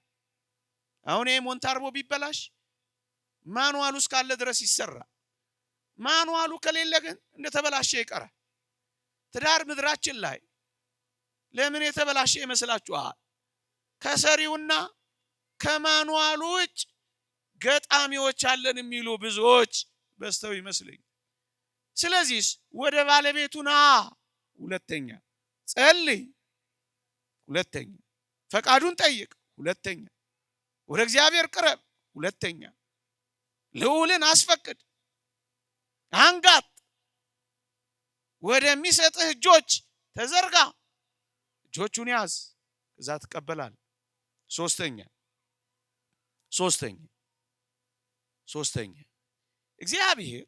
አሁን ይሄ ሞንታርቦ ቢበላሽ ማኑዋሉ እስካለ ድረስ ይሰራ። ማኑዋሉ ከሌለ ግን እንደተበላሸ ይቀራል። ትዳር ምድራችን ላይ ለምን የተበላሸ ይመስላችኋል? ከሰሪውና ከማኑዋሉ ውጭ ገጣሚዎች አለን የሚሉ ብዙዎች በስተው ይመስለኝ። ስለዚህ ወደ ባለቤቱና ሁለተኛ ጸልይ፣ ሁለተኛ ፈቃዱን ጠይቅ፣ ሁለተኛ ወደ እግዚአብሔር ቅረብ፣ ሁለተኛ ልዑልን አስፈቅድ፣ አንጋጥ፣ ወደሚሰጥህ እጆች ተዘርጋ፣ እጆቹን ያዝ፣ ከዛ ትቀበላል። ሶስተኛ እግዚአብሔር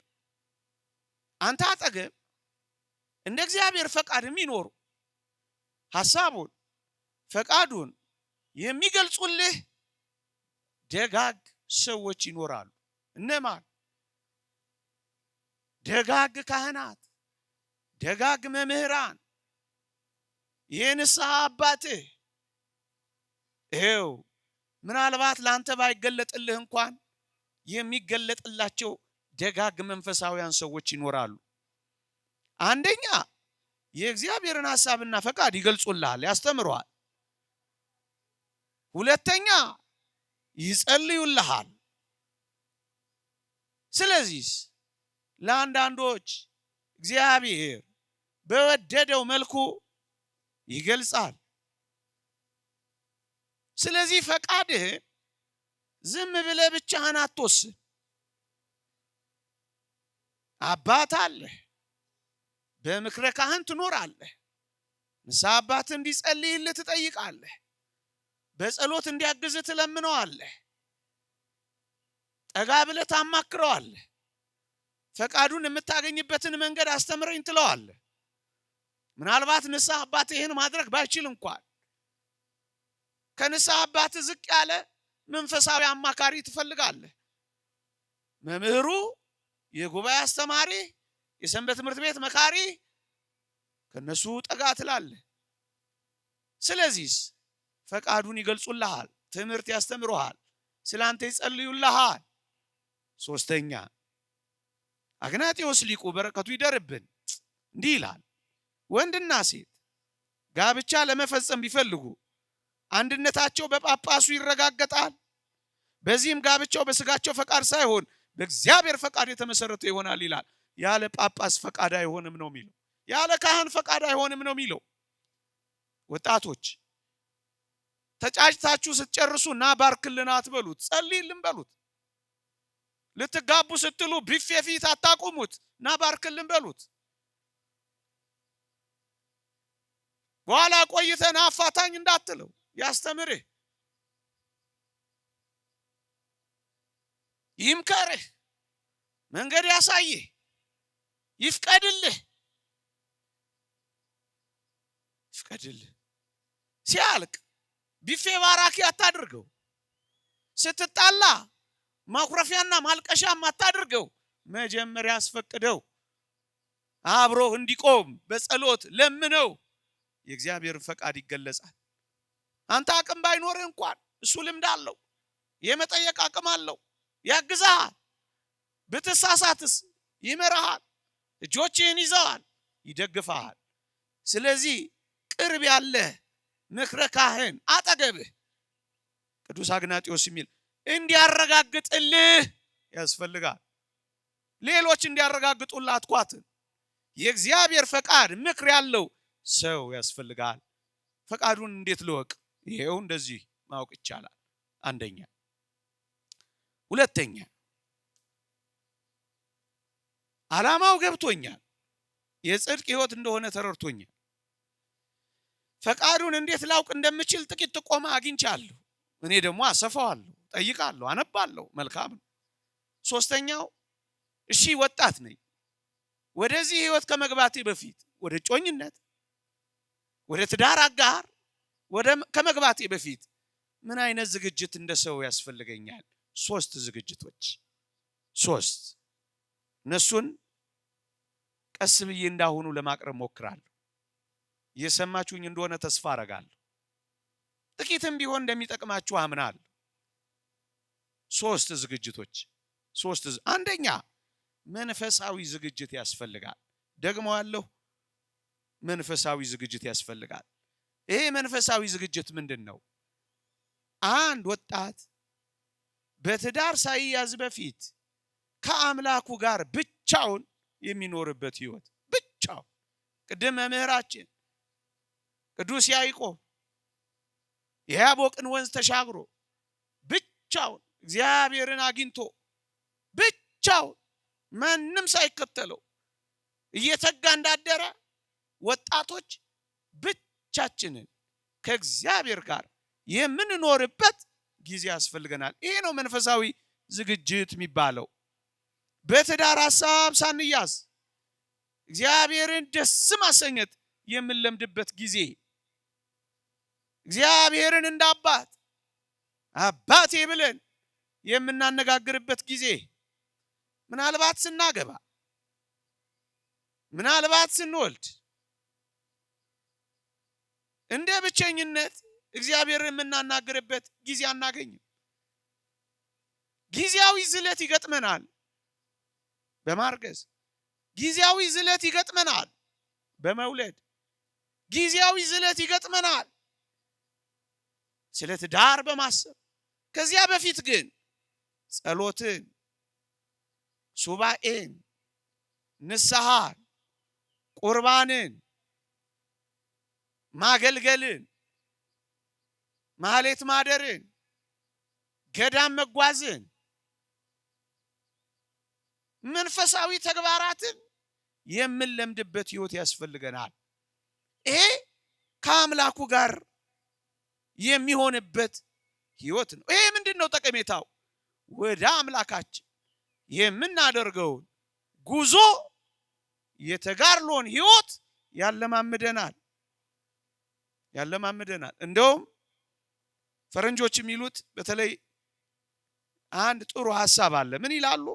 አንተ አጠገብ እንደ እግዚአብሔር ፈቃድ የሚኖሩ ሐሳቡን ፈቃዱን የሚገልጹልህ ደጋግ ሰዎች ይኖራሉ። እነማን? ደጋግ ካህናት፣ ደጋግ መምህራን፣ የንስሐ አባትህ። ይሄው ምናልባት ላንተ ባይገለጥልህ እንኳን የሚገለጥላቸው ደጋግ መንፈሳውያን ሰዎች ይኖራሉ። አንደኛ የእግዚአብሔርን ሐሳብና ፈቃድ ይገልጹልሃል፣ ያስተምሩሃል። ሁለተኛ ይጸልዩልሃል። ስለዚህ ለአንዳንዶች እግዚአብሔር በወደደው መልኩ ይገልጻል። ስለዚህ ፈቃድህ ዝም ብለህ ብቻህን አትወስን። አባት አለህ፣ በምክረ ካህን ትኖራለህ። ንስሐ አባት እንዲጸልይልህ ትጠይቃለህ። በጸሎት እንዲያግዝህ ትለምነዋለህ። ጠጋ ብለህ ታማክረዋለህ። ፈቃዱን የምታገኝበትን መንገድ አስተምረኝ ትለዋለህ። ምናልባት ንስሐ አባት ይህን ማድረግ ባይችል እንኳን ከንስሐ አባት ዝቅ ያለ መንፈሳዊ አማካሪ ትፈልጋለህ። መምህሩ፣ የጉባኤ አስተማሪ፣ የሰንበት ትምህርት ቤት መካሪ፣ ከነሱ ጠጋ ትላለህ። ስለዚህ ፈቃዱን ይገልጹልሃል፣ ትምህርት ያስተምሩሃል፣ ስላንተ ይጸልዩልሃል። ሶስተኛ አግናጢዮስ ሊቁ በረከቱ ይደርብን እንዲህ ይላል፣ ወንድና ሴት ጋብቻ ለመፈጸም ቢፈልጉ አንድነታቸው በጳጳሱ ይረጋገጣል። በዚህም ጋብቻው በስጋቸው ፈቃድ ሳይሆን በእግዚአብሔር ፈቃድ የተመሰረተ ይሆናል ይላል። ያለ ጳጳስ ፈቃድ አይሆንም ነው የሚለው። ያለ ካህን ፈቃድ አይሆንም ነው የሚለው። ወጣቶች ተጫጭታችሁ ስትጨርሱ ና ባርክልን አትበሉት፣ ጸልይልን በሉት። ልትጋቡ ስትሉ ቢፌ ፊት አታቁሙት፣ ና ባርክልን በሉት። በኋላ ቆይተን አፋታኝ እንዳትለው፣ ያስተምርህ፣ ይምከርህ፣ መንገድ ያሳይህ፣ ይፍቀድልህ። ሲያልቅ ቢፌ ባራኪ አታድርገው። ስትጣላ ማኩረፊያና ማልቀሻም አታድርገው። መጀመሪያ አስፈቅደው፣ አብሮህ እንዲቆም በጸሎት ለምነው። የእግዚአብሔር ፈቃድ ይገለጻል። አንተ አቅም ባይኖርህ እንኳን እሱ ልምድ አለው፣ የመጠየቅ አቅም አለው፣ ያግዛሃል። ብትሳሳትስ ይመራሃል፣ እጆችህን ይዘዋል፣ ይደግፈሃል። ስለዚህ ቅርብ ያለህ ምክረ ካህን አጠገብህ ቅዱስ አግናጢዮስ የሚል እንዲያረጋግጥልህ ያስፈልጋል። ሌሎች እንዲያረጋግጡልህ አትኳትን። የእግዚአብሔር ፈቃድ ምክር ያለው ሰው ያስፈልጋል። ፈቃዱን እንዴት ልወቅ? ይሄው እንደዚህ ማወቅ ይቻላል። አንደኛ። ሁለተኛ ዓላማው ገብቶኛል፣ የጽድቅ ሕይወት እንደሆነ ተረድቶኛል። ፈቃዱን እንዴት ላውቅ እንደምችል ጥቂት ጥቆማ አግኝቻለሁ። እኔ ደግሞ አሰፋዋለሁ፣ ጠይቃለሁ፣ አነባለሁ። መልካም ነው። ሶስተኛው እሺ ወጣት ነኝ፣ ወደዚህ ህይወት ከመግባቴ በፊት ወደ ጮኝነት ወደ ትዳር አጋር ከመግባቴ በፊት ምን አይነት ዝግጅት እንደሰው ያስፈልገኛል? 3 ዝግጅቶች 3 እነሱን ቀስ ብዬ እንዳሁኑ ለማቅረብ ሞክራለሁ። እየሰማችሁኝ እንደሆነ ተስፋ አረጋለሁ። ጥቂትም ቢሆን እንደሚጠቅማችሁ አምናለሁ። 3 ዝግጅቶች 3 አንደኛ መንፈሳዊ ዝግጅት ያስፈልጋል። ደግሞ ያለው መንፈሳዊ ዝግጅት ያስፈልጋል። ይሄ መንፈሳዊ ዝግጅት ምንድነው? አንድ ወጣት በትዳር ሳይያዝ በፊት ከአምላኩ ጋር ብቻውን የሚኖርበት ህይወት ብቻው። ቅድም መምህራችን ቅዱስ ያዕቆብ የያቦቅን ወንዝ ተሻግሮ ብቻውን እግዚአብሔርን አግኝቶ ብቻውን ማንም ሳይከተለው እየተጋ እንዳደረ ወጣቶች ብቻችንን ከእግዚአብሔር ጋር የምንኖርበት ጊዜ ያስፈልገናል። ይሄ ነው መንፈሳዊ ዝግጅት የሚባለው። በትዳር ሐሳብ ሳንያዝ እግዚአብሔርን ደስ ማሰኘት የምንለምድበት ጊዜ፣ እግዚአብሔርን እንደ አባቴ ብለን የምናነጋግርበት ጊዜ፣ ምናልባት ስናገባ፣ ምናልባት ስንወልድ እንደ ብቸኝነት እግዚአብሔርን የምናናግርበት ጊዜ አናገኝም። ጊዜያዊ ዝለት ይገጥመናል በማርገዝ፣ ጊዜያዊ ዝለት ይገጥመናል በመውለድ፣ ጊዜያዊ ዝለት ይገጥመናል ስለ ትዳር በማሰብ። ከዚያ በፊት ግን ጸሎትን፣ ሱባኤን፣ ንስሐን፣ ቁርባንን፣ ማገልገልን፣ ማህሌት ማደርን፣ ገዳም መጓዝን፣ መንፈሳዊ ተግባራትን የምንለምድበት ህይወት ያስፈልገናል። ይሄ ከአምላኩ ጋር የሚሆንበት ህይወት ነው። ይሄ ምንድነው ጠቀሜታው? ወደ አምላካችን የምናደርገውን ጉዞ የተጋድሎን ህይወት ያለማምደናል። እንደውም ፈረንጆች የሚሉት በተለይ አንድ ጥሩ ሐሳብ አለ። ምን ይላሉ?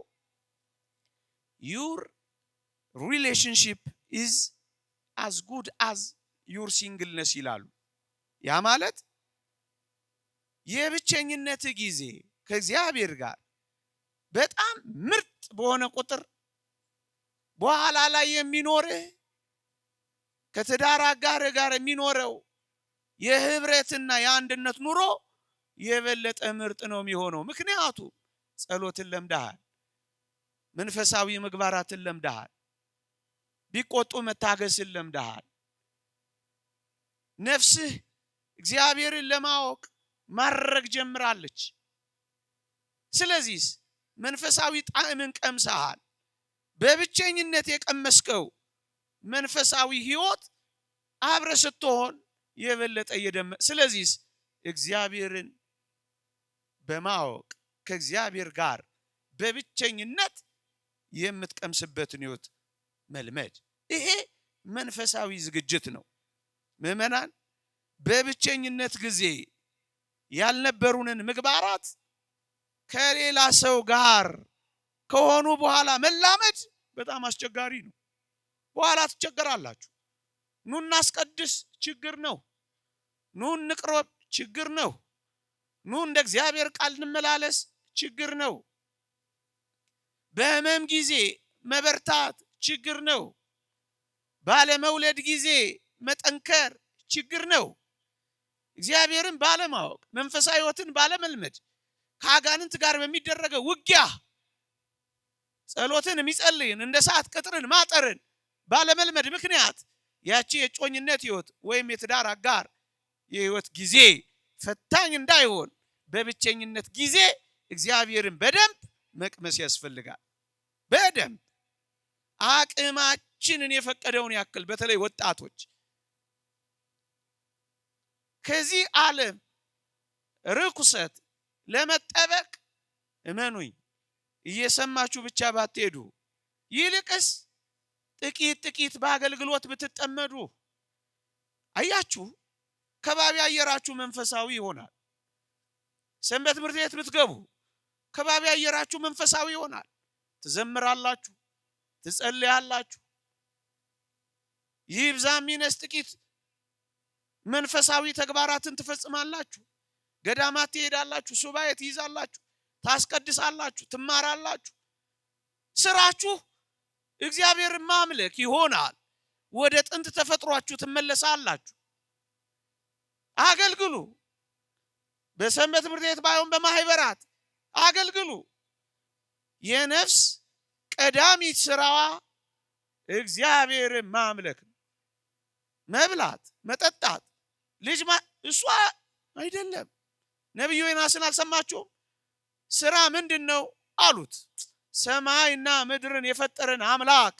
your relationship is as good as your singleness ይላሉ። ያ ማለት የብቸኝነት ጊዜ ከእግዚአብሔር ጋር በጣም ምርጥ በሆነ ቁጥር በኋላ ላይ የሚኖርህ ከትዳር አጋር ጋር የሚኖረው የህብረትና የአንድነት ኑሮ የበለጠ ምርጥ ነው የሚሆነው። ምክንያቱም ጸሎትን ለምደሃል፣ መንፈሳዊ ምግባራትን ለምደሃል፣ ቢቆጡ መታገስን ለምደሃል። ነፍስህ እግዚአብሔርን ለማወቅ ማረግ ጀምራለች። ስለዚህ መንፈሳዊ ጣዕምን ቀምሰሃል። በብቸኝነት የቀመስከው መንፈሳዊ ህይወት አብረ ስትሆን የበለጠ ስለዚህ እግዚአብሔርን በማወቅ ከእግዚአብሔር ጋር በብቸኝነት የምትቀምስበትን ህይወት መልመድ፣ ይሄ መንፈሳዊ ዝግጅት ነው። ምዕመናን በብቸኝነት ጊዜ ያልነበሩንን ምግባራት ከሌላ ሰው ጋር ከሆኑ በኋላ መላመድ በጣም አስቸጋሪ ነው። በኋላ ትቸገራላችሁ። ኑ እናስቀድስ ችግር ነው። ኑ እንቅረብ ችግር ነው። ኑ እንደ እግዚአብሔር ቃል እንመላለስ ችግር ነው። በህመም ጊዜ መበርታት ችግር ነው። ባለመውለድ ጊዜ መጠንከር ችግር ነው። እግዚአብሔርን ባለማወቅ መንፈሳዊ ህይወትን ባለመልመድ ከአጋንንት ጋር በሚደረገው ውጊያ ጸሎትን የሚጸልይን እንደ ሰዓት ቅጥርን ማጠርን ባለመልመድ ምክንያት ያቺ የጮኝነት ህይወት ወይም የትዳር አጋር የህይወት ጊዜ ፈታኝ እንዳይሆን በብቸኝነት ጊዜ እግዚአብሔርን በደንብ መቅመስ ያስፈልጋል። በደንብ አቅማችንን የፈቀደውን ያክል በተለይ ወጣቶች ከዚህ ዓለም ርኩሰት ለመጠበቅ እመኑኝ እየሰማችሁ ብቻ ባትሄዱ ይልቅስ ጥቂት በአገልግሎት ብትጠመዱ አያችሁ ከባቢ አየራችሁ መንፈሳዊ ይሆናል። ሰንበት ትምህርት ቤት ብትገቡ ከባቢ አየራችሁ መንፈሳዊ ይሆናል። ትዘምራላችሁ፣ ትጸልያላችሁ። ይብዛም ይነስ ጥቂት መንፈሳዊ ተግባራትን ትፈጽማላችሁ። ገዳማት ትሄዳላችሁ፣ ሱባኤ ትይዛላችሁ፣ ታስቀድሳላችሁ፣ ትማራላችሁ። ስራችሁ እግዚአብሔርን ማምለክ ይሆናል። ወደ ጥንት ተፈጥሯችሁ ትመለሳላችሁ። አገልግሉ። በሰንበት ትምህርት ቤት ባይሆን በማህበራት አገልግሉ። የነፍስ ቀዳሚት ስራዋ እግዚአብሔርን ማምለክ ነው። መብላት፣ መጠጣት፣ ልጅ እሷ አይደለም። ነብዩ ዮናስን አልሰማችሁም? ስራ ምንድነው አሉት። ሰማይና ምድርን የፈጠረን አምላክ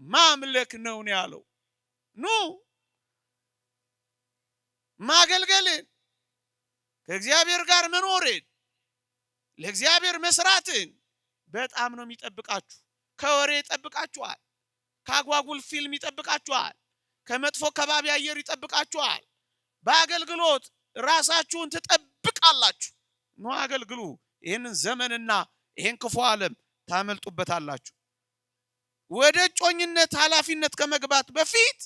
ማምለክ ነው ያለው። ኑ ማገልገልን፣ ከእግዚአብሔር ጋር መኖርን፣ ለእግዚአብሔር መስራትን በጣም ነው የሚጠብቃችሁ። ከወሬ ይጠብቃችኋል፣ ከአጓጉል ፊልም ይጠብቃችኋል፣ ከመጥፎ ከባቢ አየር ይጠብቃችኋል። በአገልግሎት ራሳችሁን ትጠብቃላችሁ። ኑ አገልግሉ። ይህንን ዘመንና ይህን ክፉ ዓለም ታመልጡበታላችሁ። ወደ ጮኝነት ኃላፊነት ከመግባት በፊት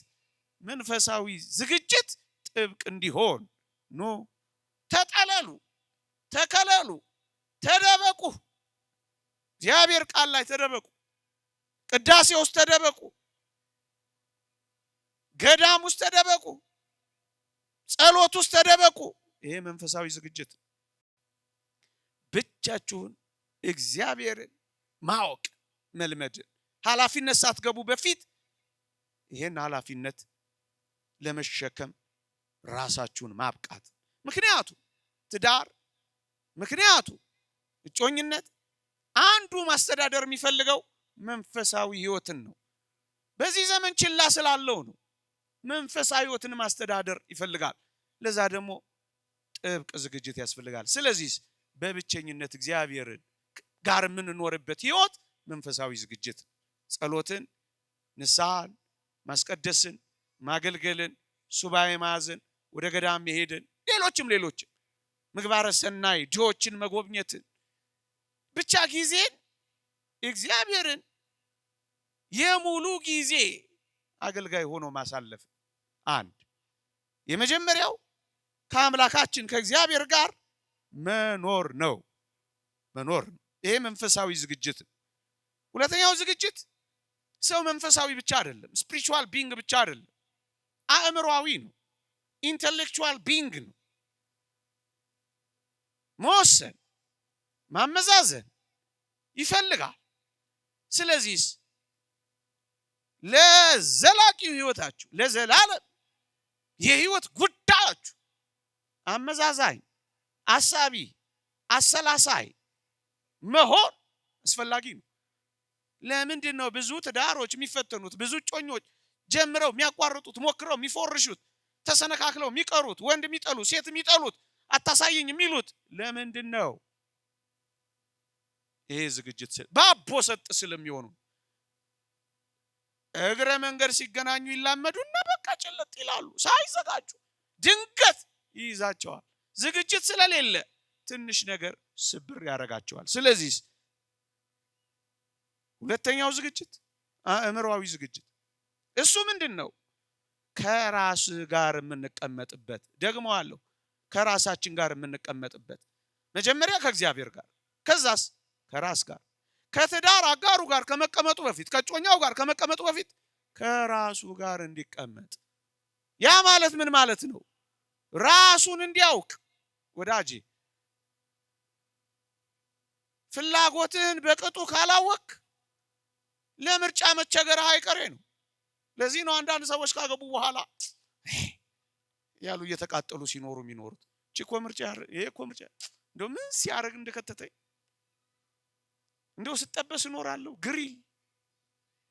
መንፈሳዊ ዝግጅት ጥብቅ እንዲሆን ኑ ተጠለሉ፣ ተከለሉ፣ ተደበቁ። እግዚአብሔር ቃል ላይ ተደበቁ። ቅዳሴ ውስጥ ተደበቁ። ገዳም ውስጥ ተደበቁ። ጸሎት ውስጥ ተደበቁ። ይሄ መንፈሳዊ ዝግጅት ብቻችሁን እግዚአብሔርን ማወቅ መልመድ። ኃላፊነት ሳትገቡ በፊት ይሄን ኃላፊነት ለመሸከም ራሳችሁን ማብቃት። ምክንያቱ ትዳር፣ ምክንያቱ እጮኝነት አንዱ ማስተዳደር የሚፈልገው መንፈሳዊ ህይወትን ነው። በዚህ ዘመን ችላ ስላለው ነው። መንፈሳዊ ህይወትን ማስተዳደር ይፈልጋል። ለዛ ደግሞ ጥብቅ ዝግጅት ያስፈልጋል። ስለዚህ በብቸኝነት እግዚአብሔርን ጋር የምንኖርበት ህይወት መንፈሳዊ ዝግጅት፣ ጸሎትን፣ ንስሐን፣ ማስቀደስን፣ ማገልገልን፣ ሱባኤ ማዘን፣ ወደ ገዳም መሄድን፣ ሌሎችም ምግባረ ሰናይ፣ ድሆችን መጎብኘትን፣ ብቻ ጊዜን እግዚአብሔርን የሙሉ ጊዜ አገልጋይ ሆኖ ማሳለፍ። አንድ የመጀመሪያው ከአምላካችን ከእግዚአብሔር ጋር መኖር ነው። ይሄ መንፈሳዊ ዝግጅት። ሁለተኛው ዝግጅት ሰው መንፈሳዊ ብቻ አይደለም፣ ስፒሪቹዋል ቢንግ ብቻ አይደለም፣ አእምሮአዊ ነው። ኢንተሌክቹዋል ቢንግ ነው። መወሰን፣ ማመዛዘን ይፈልጋል። ስለዚህ ለዘላቂው ህይወታችሁ፣ ለዘላለም የህይወት ጉዳያችሁ አመዛዛኝ፣ አሳቢ፣ አሰላሳይ መሆን አስፈላጊ ነው። ለምንድን ነው ብዙ ትዳሮች የሚፈተኑት? ብዙ ጮኞች ጀምረው የሚያቋርጡት፣ ሞክረው የሚፎርሹት፣ ተሰነካክለው የሚቀሩት፣ ወንድ የሚጠሉ፣ ሴት የሚጠሉት፣ አታሳየኝ የሚሉት ለምንድን ነው? ይሄ ዝግጅት ባቦ ሰጥ ስለሚሆኑ እግረ መንገድ ሲገናኙ ይላመዱና በቃ ጭልጥ ይላሉ። ሳይዘጋጁ ድንገት ይይዛቸዋል። ዝግጅት ስለሌለ ትንሽ ነገር ስብር ያደርጋቸዋል። ስለዚህ ሁለተኛው ዝግጅት አእምሮአዊ ዝግጅት። እሱ ምንድን ነው? ከራስ ጋር የምንቀመጥበት። ደግሞ አለው ከራሳችን ጋር የምንቀመጥበት። መጀመሪያ ከእግዚአብሔር ጋር፣ ከዛስ ከራስ ጋር። ከትዳር አጋሩ ጋር ከመቀመጡ በፊት፣ ከጮኛው ጋር ከመቀመጡ በፊት ከራሱ ጋር እንዲቀመጥ። ያ ማለት ምን ማለት ነው? ራሱን እንዲያውቅ። ወዳጄ ፍላጎትህን በቅጡ ካላወቅ ለምርጫ መቸገር አይቀሬ ነው። ለዚህ ነው አንዳንድ ሰዎች ካገቡ በኋላ ያሉ እየተቃጠሉ ሲኖሩ የሚኖሩት። እኮ ምርጫ ይሄ እኮ ምርጫ እንደው ምን ሲያደርግ እንደከተተኝ እንደው ስጠበስ እኖራለሁ ግሪል።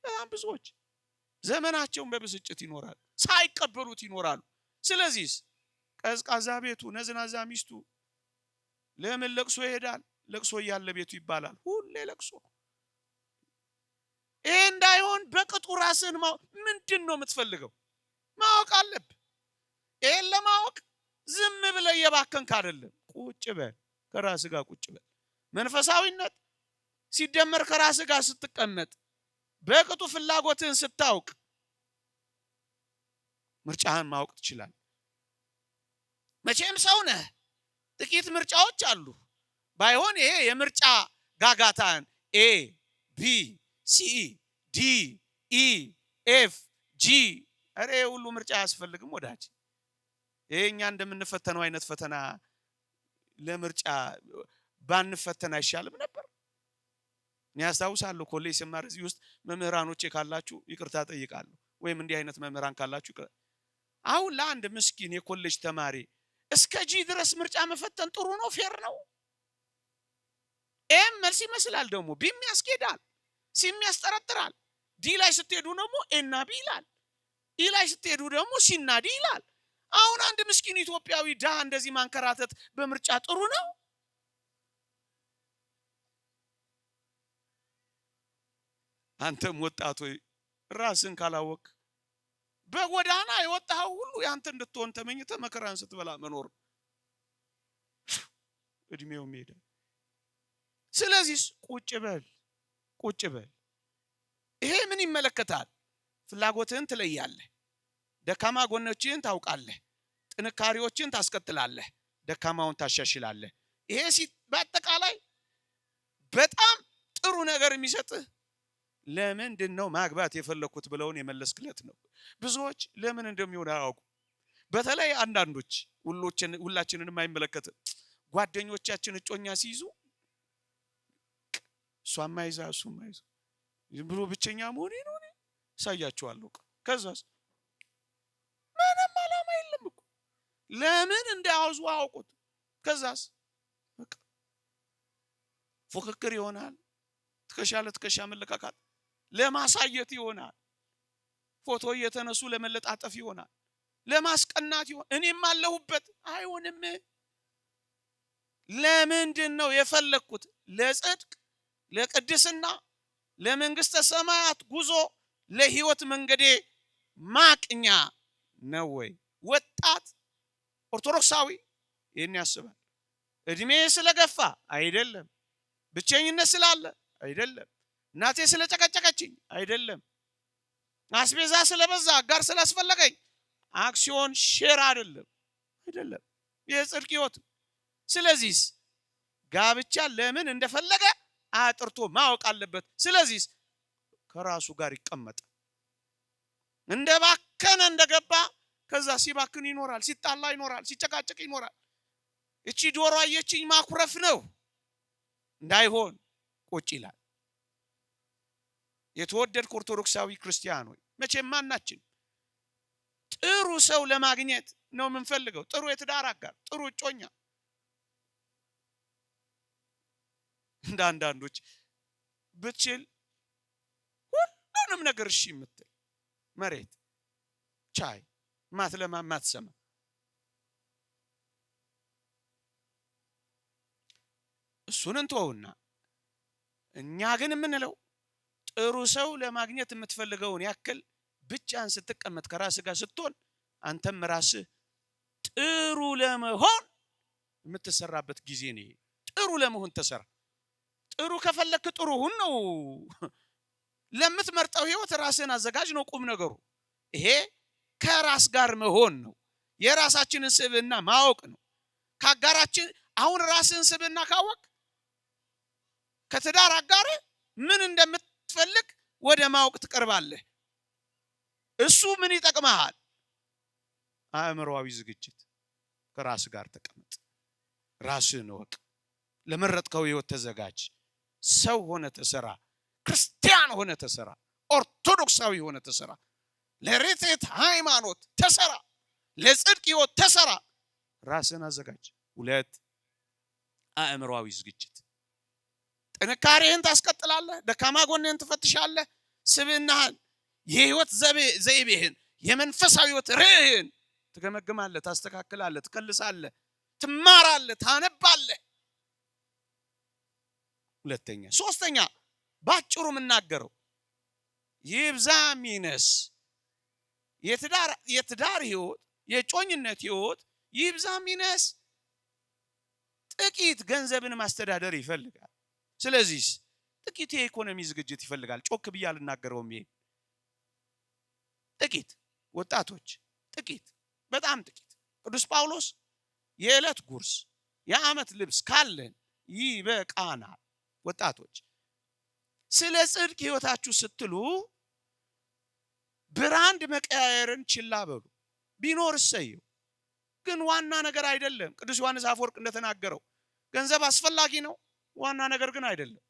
በጣም ብዙዎች ዘመናቸውን በብስጭት ይኖራሉ፣ ሳይቀበሉት ይኖራሉ። ስለዚህ ቀዝቃዛ ቤቱ ነዝናዛ ሚስቱ ለምን ለቅሶ ይሄዳል? ለቅሶ እያለ ቤቱ ይባላል። ሁሌ ለቅሶ ይሄ እንዳይሆን በቅጡ ራስን ምንድነው የምትፈልገው ማወቅ አለብህ። ይሄን ለማወቅ ዝም ብለህ የባከንክ አይደለም። ቁጭ በል ከራስ ጋር ቁጭ በል። መንፈሳዊነት ሲደመር ከራስ ጋር ስትቀመጥ በቅጡ ፍላጎትን ስታውቅ ምርጫህን ማወቅ ትችላለህ። መቼም ሰው ነህ፣ ጥቂት ምርጫዎች አሉ። ባይሆን ይሄ የምርጫ ጋጋታን ኤ ቢ ሲ ዲ ኢ ኤፍ ጂ አሬ ሁሉ ምርጫ አያስፈልግም ወዳጅ። ይሄኛ እንደምንፈተነው አይነት ፈተና ለምርጫ ባንፈተን አይሻልም ነበር? እኔ አስታውሳለሁ ኮሌጅ ስማር እዚህ ውስጥ መምህራኖቼ ካላችሁ ይቅርታ ጠይቃለሁ፣ ወይም እንዲህ አይነት መምህራን ካላችሁ ይቅርታ። አሁን ለአንድ ምስኪን የኮሌጅ ተማሪ እስከ ጂ ድረስ ምርጫ መፈተን ጥሩ ነው? ፌር ነው? ኤም መልስ ይመስላል፣ ደግሞ ቢም ያስኬዳል፣ ሲም ያስጠረጥራል። ዲ ላይ ስትሄዱ ደግሞ ኤና ቢ ይላል፣ ኢ ላይ ስትሄዱ ደግሞ ሲና ዲ ይላል። አሁን አንድ ምስኪን ኢትዮጵያዊ ድሃ እንደዚህ ማንከራተት በምርጫ ጥሩ ነው? አንተም ወጣት ሆይ ራስን ካላወቅ በጎዳና የወጣው ሁሉ ያንተ እንድትሆን ተመኝተ መከራን ስትበላ መኖር እድሜው ሜዳ። ስለዚህ ቁጭ በል ቁጭ በል። ይሄ ምን ይመለከታል? ፍላጎትህን ትለያለህ፣ ደካማ ጎኖችህን ታውቃለህ፣ ጥንካሬዎችን ታስቀጥላለህ፣ ደካማውን ታሻሽላለህ። ይሄ በአጠቃላይ በጣም ጥሩ ነገር የሚሰጥህ ለምንድን ነው ማግባት የፈለኩት ብለውን የመለስክለት ነው። ብዙዎች ለምን እንደሚሆን አያውቁ። በተለይ አንዳንዶች ሁላችንን የማይመለከት ጓደኞቻችን እጮኛ ሲይዙ እሷማ ይዛ እሱማ ይዛ ዝም ብሎ ብቸኛ መሆኔ ነው ሳያቸዋለሁ። ከዛስ ምንም ዓላማ የለም እኮ ለምን እንደያዙ አያውቁት። ከዛስ በቃ ፉክክር ይሆናል፣ ትከሻ ለትከሻ መለካካት ለማሳየት ይሆናል፣ ፎቶ እየተነሱ ለመለጣጠፍ ይሆናል፣ ለማስቀናት ይሆናል። እኔም አለሁበት አይሆንም። ለምንድን ነው የፈለኩት? ለጽድቅ፣ ለቅድስና፣ ለመንግስተ ሰማያት ጉዞ፣ ለህይወት መንገዴ ማቅኛ ነው ወይ? ወጣት ኦርቶዶክሳዊ ይህን ያስባል። እድሜ ስለገፋ አይደለም፣ ብቸኝነት ስላለ አይደለም፣ እናቴ ስለጨቀጨቀችኝ አይደለም፣ አስቤዛ ስለበዛ አጋር ስላስፈለገኝ አክሲዮን ሼር አይደለም የጽድቅ ህይወት። ስለዚህ ጋብቻ ለምን እንደፈለገ አጥርቶ ማወቅ አለበት። ስለዚህ ከራሱ ጋር ይቀመጥ። እንደባከነ እንደገባ ከዛ ሲባክን ይኖራል፣ ሲጣላ ይኖራል፣ ሲጨቃጨቅ ይኖራል። እቺ ዶሮ አየችኝ ማኩረፍ ነው እንዳይሆን ቁጭ ይላል። የተወደድክ ኦርቶዶክሳዊ ክርስቲያን ሆይ መቼም ማናችን ጥሩ ሰው ለማግኘት ነው የምንፈልገው። ጥሩ የትዳር አጋር፣ ጥሩ እጮኛ። እንደ አንዳንዶች ብትችል ሁሉንም ነገር እሺ የምትል መሬት ቻይ ማትለማ ማትሰማ እሱን እንተውና እኛ ግን የምንለው ጥሩ ሰው ለማግኘት የምትፈልገውን ያክል ብቻን ስትቀመጥ ከራስ ጋር ስትሆን አንተም ራስህ ጥሩ ለመሆን የምትሰራበት ጊዜ ነው። ጥሩ ለመሆን ተሰራ። ጥሩ ከፈለክ ጥሩ ሁን ነው። ለምትመርጠው ህይወት ራስህን አዘጋጅ ነው ቁም ነገሩ። ይሄ ከራስ ጋር መሆን ነው። የራሳችንን ስብዕና ማወቅ ነው። ከአጋራችን አሁን ራስህን ስብዕና ካወቅ ከትዳር አጋር ምን እንደምትፈልግ ወደ ማወቅ ትቀርባለህ። እሱ ምን ይጠቅምሃል? አእምሮአዊ ዝግጅት። ከራስ ጋር ተቀመጥ፣ ራስህን ወቅ፣ ለመረጥከው ህይወት ተዘጋጅ። ሰው ሆነ ተሰራ፣ ክርስቲያን ሆነ ተሰራ፣ ኦርቶዶክሳዊ ሆነ ተሰራ፣ ለርትዕት ሃይማኖት ተሰራ፣ ለጽድቅ ህይወት ተሰራ። ራስህን አዘጋጅ። 2 አእምሮአዊ ዝግጅት። ጥንካሬህን ታስቀጥላለህ፣ ደካማ ጎንህን ትፈትሻለህ፣ ስብዕናህን፣ የህይወት ዘይቤህን፣ የመንፈሳዊ ህይወት ርዕይህን ትገመግማለህ፣ ታስተካክላለህ፣ ትከልሳለህ፣ ትማራለህ፣ ታነባለህ። 2ኛ 3ኛ ባጭሩ የምናገረው ይብዛም ይነስ የትዳር ህይወት የጮኝነት ህይወት ይብዛም ይነስ ጥቂት ገንዘብን ማስተዳደር ይፈልጋል። ስለዚህ ጥቂት የኢኮኖሚ ዝግጅት ይፈልጋል። ጮክ ብዬ አልናገረውም። ይሄ ጥቂት ወጣቶች ጥቂት በጣም ጥቂት ቅዱስ ጳውሎስ የዕለት ጉርስ የዓመት ልብስ ካለን ይበቃናል። ወጣቶች ስለ ጽድቅ ህይወታችሁ ስትሉ ብራንድ መቀያየርን ችላ በሉ። ቢኖር እሰየው፣ ግን ዋና ነገር አይደለም። ቅዱስ ዮሐንስ አፈወርቅ እንደተናገረው ገንዘብ አስፈላጊ ነው፣ ዋና ነገር ግን አይደለም።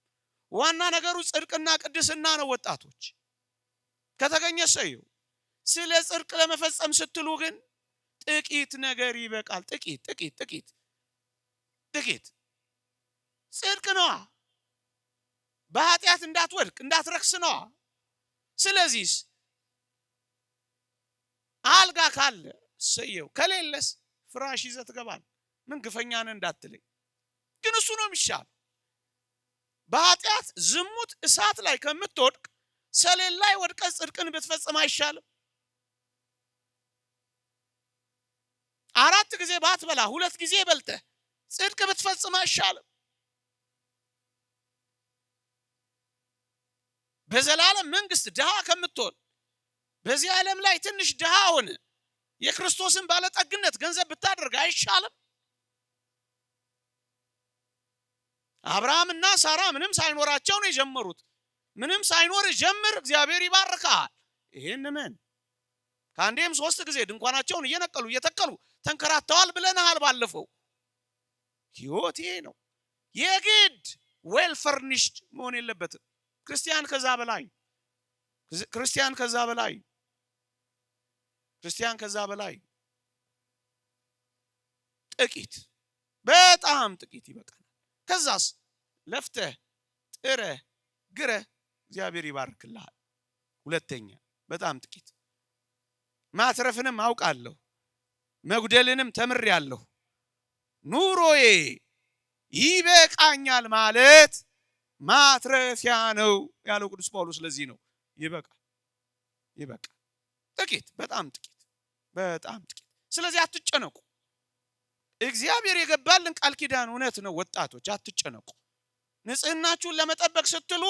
ዋና ነገሩ ጽድቅና ቅድስና ነው። ወጣቶች ከተገኘ እሰየው። ስለ ጽድቅ ለመፈጸም ስትሉ ግን ጥቂት ነገር ይበቃል። ጥቂት ጽድቅ ነዋ። በኃጢአት እንዳትወድቅ እንዳትረክስ ነዋ። ስለዚህ አልጋ ካለ እሰየው፣ ከሌለስ ፍራሽ ይዘህ ትገባለህ። ምን ግፈኛ ነህ እንዳትለኝ፣ ግን እሱ ነው የሚሻል። በኃጢአት ዝሙት እሳት ላይ ከምትወድቅ ሰሌን ላይ ወድቀህ ጽድቅን ብትፈጽም አይሻልም? 4 ጊዜ ባትበላ 2 ጊዜ በልተህ ጽድቅ ብትፈጽም አይሻልም? በዘላለም መንግስት ድሃ ከምትሆን በዚህ ዓለም ላይ ትንሽ ድሃ ሆነ የክርስቶስን ባለጠግነት ገንዘብ ብታደርግ አይሻልም? አብርሃምና ሳራ ምንም ሳይኖራቸው ነው የጀመሩት። ምንም ሳይኖር ጀምር፣ እግዚአብሔር ይባርካል። ይሄን ምን ከአንዴም 3 ጊዜ ድንኳናቸውን እየነቀሉ እየተከሉ ተንከራተዋል ብለናል ባለፈው። ህይወት ይሄ ነው። የግድ ዌል ፈርኒሽድ መሆን የለበትም። ክርስቲያን ከዛ በላይ ጥቂት በጣም ጥቂት ይበቃል። ከዛስ ለፍተህ ጥረህ ግረህ እግዚአብሔር ይባርክልሃል። ሁለተኛ በጣም ጥቂት ማትረፍንም አውቃለሁ መጉደልንም ተምሬያለሁ፣ ኑሮዬ ይበቃኛል ማለት ማትረፊያ ነው ያለው ቅዱስ ጳውሎስ። ስለዚህ ነው ይበቃ ጥቂት በጣም ጥቂት። ስለዚህ አትጨነቁ። እግዚአብሔር የገባልን ቃል ኪዳን እውነት ነው። ወጣቶች አትጨነቁ። ንጽህናችሁን ለመጠበቅ ስትሉ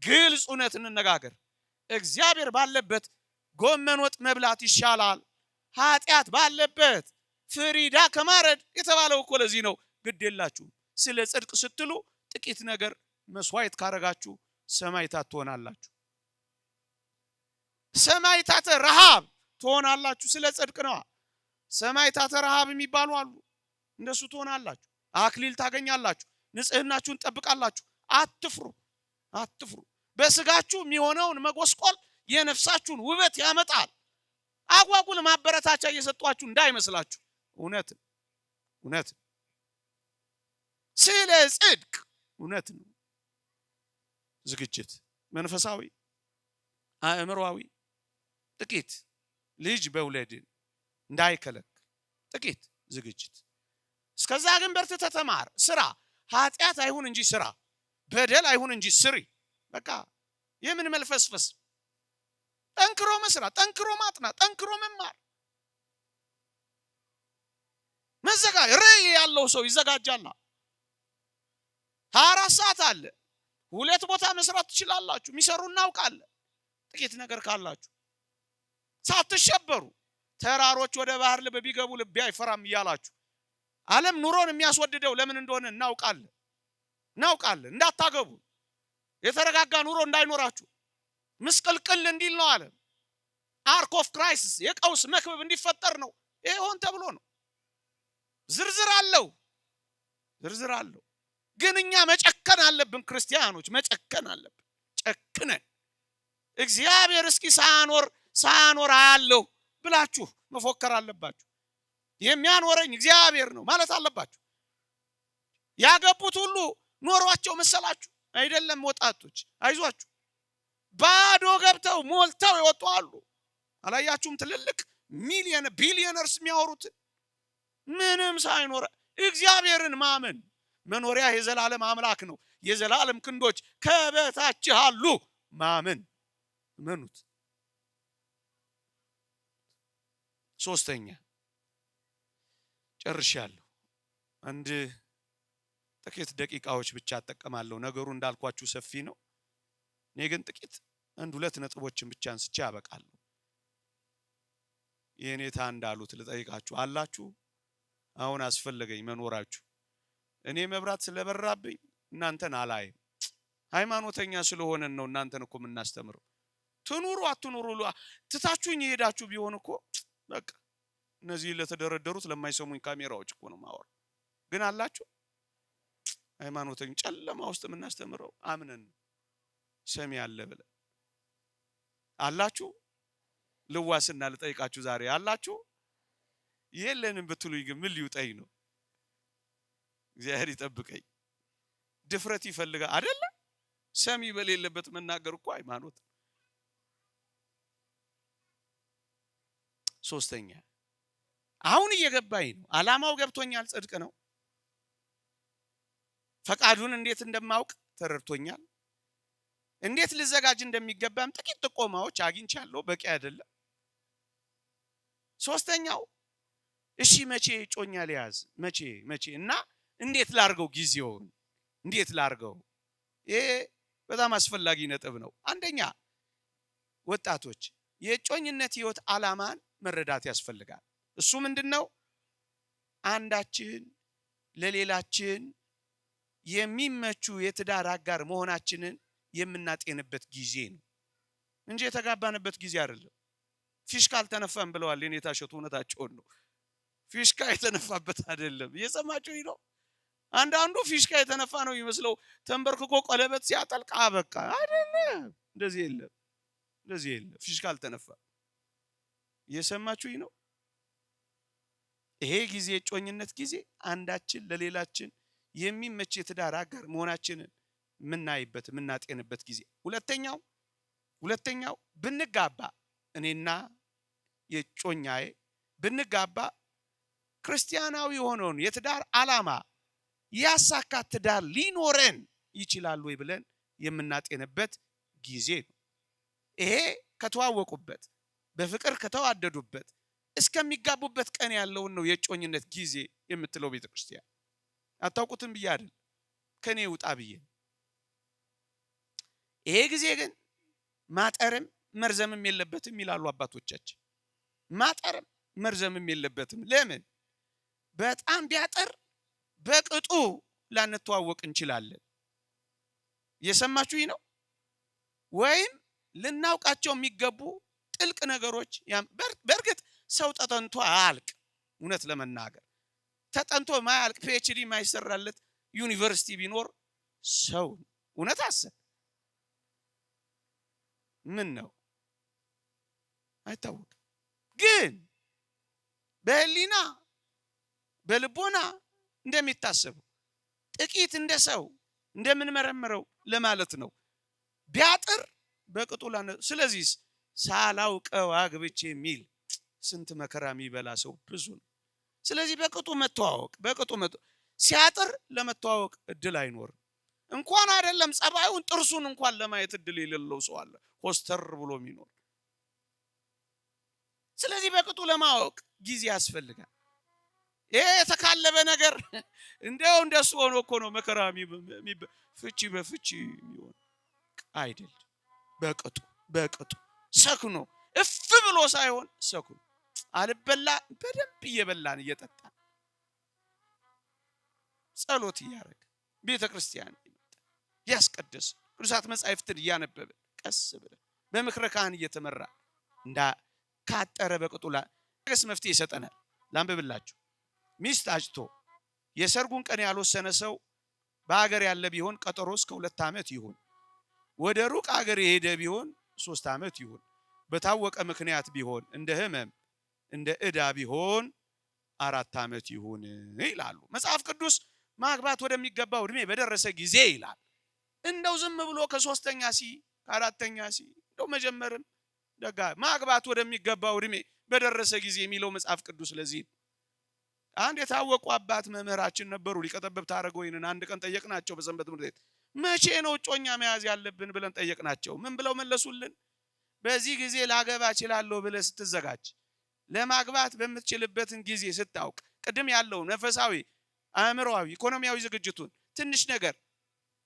ግልጽ እውነት እንነጋገር። እግዚአብሔር ባለበት ጎመን ወጥ መብላት ይሻላል ኃጢአት ባለበት ፍሪዳ ከማረድ የተባለው እኮ ለዚህ ነው። ግድ የላችሁ ስለ ጽድቅ ስትሉ ጥቂት ነገር መስዋዕት ካረጋችሁ ሰማዕታት ትሆናላችሁ። ሰማዕታተ ረሃብ ትሆናላችሁ። ስለ ጽድቅ ነው። ሰማዕታተ ረሃብ የሚባሉ አሉ። እንደሱ ትሆናላችሁ። አክሊል ታገኛላችሁ። ንጽህናችሁን ጠብቃላችሁ። አትፍሩ። በስጋችሁ የሚሆነውን መጎስቆል የነፍሳችሁን ውበት ያመጣል። አጓጉል ማበረታቻ እየሰጧችሁ እንዳይመስላችሁ። እውነት ስለ ጽድቅ እውነት ነው። ዝግጅት መንፈሳዊ አእምሮአዊ ጥቂት ልጅ በውለድን እንዳይከለክ ጥቂት ዝግጅት። እስከዛ ግን በርትተህ ተማር፣ ስራ። ኃጢአት አይሁን እንጂ ስራ፣ በደል አይሁን እንጂ ስሪ። በቃ የምን መልፈስፈስ? ጠንክሮ መስራት፣ ጠንክሮ ማጥናት፣ ጠንክሮ መማር። ርዕይ ያለው ሰው ይዘጋጃል። 24 ሰዓት አለ። 2 ቦታ መስራት ትችላላችሁ። የሚሰሩ እናውቃለን። ጥቂት ነገር ካላችሁ ሳትሸበሩ ተራሮች ወደ ባህር ልብ ቢገቡ ልቤ አይፈራም እያላችሁ ዓለም ኑሮን የሚያስወድደው ለምን እንደሆነ እናውቃለን። እንዳታገቡ፣ የተረጋጋ ኑሮ እንዳይኖራችሁ፣ ምስቅልቅል እንዲል ነው ዓለም። አርክ ኦፍ ክራይሲስ የቀውስ መክበብ እንዲፈጠር ነው። ይሄ ሆን ተብሎ ነው። ዝርዝር አለው። ግን እኛ መጨከን አለብን። ክርስቲያኖች መጨከን አለብን። ጨክነን እግዚአብሔር እስኪ ሳያኖር አያለሁ ብላችሁ መፎከር አለባችሁ። የሚያኖረኝ እግዚአብሔር ነው ማለት አለባችሁ። ያገቡት ሁሉ ኖሯቸው መሰላችሁ? አይደለም። ወጣቶች አይዟችሁ፣ ባዶ ገብተው ሞልተው ይወጡ አሉ። አላያችሁም? ትልልቅ ቢሊዮነርስ የሚያወሩት ምንም ሳይኖር እግዚአብሔርን ማመን። መኖሪያ የዘላለም አምላክ ነው። የዘላለም ክንዶች ከበታች አሉ ማመን እመኑት። ሶስተኛ ጨርሻለሁ። አንድ ጥቂት ደቂቃዎች ብቻ አጠቀማለሁ። ነገሩ እንዳልኳችሁ ሰፊ ነው። እኔ ግን ጥቂት አንድ ሁለት ነጥቦችን ብቻ አንስቼ አበቃለሁ። የኔታ እንዳሉት ልጠይቃችሁ አላችሁ? አሁን አስፈለገኝ መኖራችሁ። እኔ መብራት ስለበራብኝ እናንተን አላይም። ሃይማኖተኛ ስለሆነን ነው እናንተን እኮ የምናስተምረው። ትኑሩ አትኑሩ ትታችሁኝ የሄዳችሁ ቢሆን እኮ በቃ እነዚህ ለተደረደሩት ለማይሰሙኝ ካሜራዎች እኮ ነው ማወራ። ግን አላችሁ? ሃይማኖተኛ ጨለማ ውስጥ የምናስተምረው አምነን ሰሚ አለ ብለን አላችሁ? ልዋስና ልጠይቃችሁ ዛሬ አላችሁ? የለንም ብትሉኝ ግን ምን ሊውጠኝ ነው? እግዚአብሔር ይጠብቀኝ። ድፍረት ይፈልጋል አይደለ? ሰሚ በሌለበት መናገር እኮ ሃይማኖት። ሶስተኛ አሁን እየገባኝ ነው። ዓላማው ገብቶኛል። ጽድቅ ነው። ፈቃዱን እንዴት እንደማውቅ ተረድቶኛል። እንዴት ልዘጋጅ እንደሚገባም ጥቂት ጥቆማዎች አግኝቻለሁ። በቂ አይደለም። ሶስተኛው እሺ መቼ ጮኛ ሊያዝ መቼ እና እንዴት ላርገው? ጊዜውን እንዴት ላርገው? ይሄ በጣም አስፈላጊ ነጥብ ነው። አንደኛ ወጣቶች የጮኝነት ህይወት ዓላማን መረዳት ያስፈልጋል። እሱ ምንድነው? አንዳችን ለሌላችን የሚመቹ የትዳር አጋር መሆናችንን የምናጤንበት ጊዜ ነው እንጂ የተጋባንበት ጊዜ አይደለም። ፊሽካ አልተነፋም ብለዋል የኔታ እሸቱ፣ እውነታቸውን ነው። ፊሽካ የተነፋበት አይደለም። እየሰማችሁኝ ነው? አንዳንዱ ፊሽካ የተነፋ ነው ይመስለው ተንበርክኮ ቀለበት ሲያጠልቅ በቃ አይደለም። እንደዚህ የለም። ፊሽካ አልተነፋም። እየሰማችሁኝ ነው? ይሄ ጊዜ የጮኝነት ጊዜ አንዳችን ለሌላችን የሚመች የትዳር አጋር መሆናችንን የምናይበት የምናጤንበት ጊዜ። ሁለተኛው ብንጋባ እኔና የጮኛዬ ብንጋባ ክርስቲያናዊ የሆነውን የትዳር ዓላማ ያሳካ ትዳር ሊኖረን ይችላል ወይ ብለን የምናጤንበት ጊዜ ነው። ይሄ ከተዋወቁበት በፍቅር ከተዋደዱበት እስከሚጋቡበት ቀን ያለውን ነው የጮኝነት ጊዜ የምትለው ቤተክርስቲያን። አታውቁትም ብዬ አይደል፣ ከኔ ውጣ ብዬ። ይሄ ጊዜ ግን ማጠርም መርዘምም የለበትም ይላሉ አባቶቻችን። ማጠርም መርዘምም የለበትም። ለምን? በጣም ቢያጠር በቅጡ ላንተዋወቅ እንችላለን። እየሰማችሁኝ ነው? ወይም ልናውቃቸው የሚገቡ ጥልቅ ነገሮች በእርግጥ ሰው ተጠንቶ አያልቅ። እውነት ለመናገር ተጠንቶ ማያልቅ ፒኤችዲ ማይሰራለት ዩኒቨርሲቲ ቢኖር ሰው እውነት አሰብ ምን ነው አይታወቅም። ግን በህሊና በልቦና እንደሚታሰበው ጥቂት እንደ ሰው እንደምንመረምረው ለማለት ነው። ቢያጥር በቅጡ ስለዚህ ሳላውቀው አግብቼ የሚል ስንት መከራ የሚበላ ሰው ብዙ ነው። ስለዚህ በቅጡ መተዋወቅ ሲያጥር ለመተዋወቅ እድል አይኖርም። እንኳን አይደለም ጸባዩን ጥርሱን እንኳን ለማየት እድል የሌለው ሰው አለ ኮስተር ብሎ የሚኖር። ስለዚህ በቅጡ ለማወቅ ጊዜ ያስፈልጋል። ይሄ የተካለበ ነገር እንደሱ ሆኖ እኮ ነው መከራ ፍቺ በፍቺ የሚሆን አይደል። በቅጡ ሰክኖ እፍ ብሎ ሳይሆን ሰክኖ አልበላ በደንብ እየበላን እየጠጣን ጸሎት እያደረገ ቤተክርስቲያን ያስቀደስ ቅዱሳት መጻሕፍትን እያነበበ ቀስ ብለን በምክረ ካህን እየተመራ ካጠረ በቅጡ ለገስ መፍትሄ ይሰጠናል። ላንብብላችሁ። ሚስት አጭቶ የሰርጉን ቀን ያልወሰነ ሰው በአገር ያለ ቢሆን ቀጠሮ እስከ 2 ዓመት ይሁን። ወደ ሩቅ አገር የሄደ ቢሆን 3 ዓመት ይሁን። በታወቀ ምክንያት ቢሆን እንደ ሕመም እንደ ዕዳ ቢሆን 4 ዓመት ይሁን ይላሉ። መጽሐፍ ቅዱስ ማግባት ወደሚገባው እድሜ በደረሰ ጊዜ ይላል። እንደው ዝም ብሎ ከ3ኛ ከ4ኛ እንደው መጀመርም ደጋ ማግባት ወደሚገባው እድሜ በደረሰ ጊዜ የሚለው መጽሐፍ ቅዱስ ለዚህ አንድ የታወቁ አባት መምህራችን ነበሩ። ሊቀ ጠበብት አረጋወይንን አንድ ቀን ጠየቅናቸው በሰንበት ትምህርት ቤት። መቼ ነው እጮኛ መያዝ ያለብን ብለን ጠየቅናቸው። ምን ብለው መለሱልን? በዚህ ጊዜ ላገባ እችላለሁ ብለህ ስትዘጋጅ፣ ለማግባት በምትችልበትን ጊዜ ስታውቅ፣ ቅድም ያለው መንፈሳዊ፣ አእምሮአዊ፣ ኢኮኖሚያዊ ዝግጅቱን ትንሽ ነገር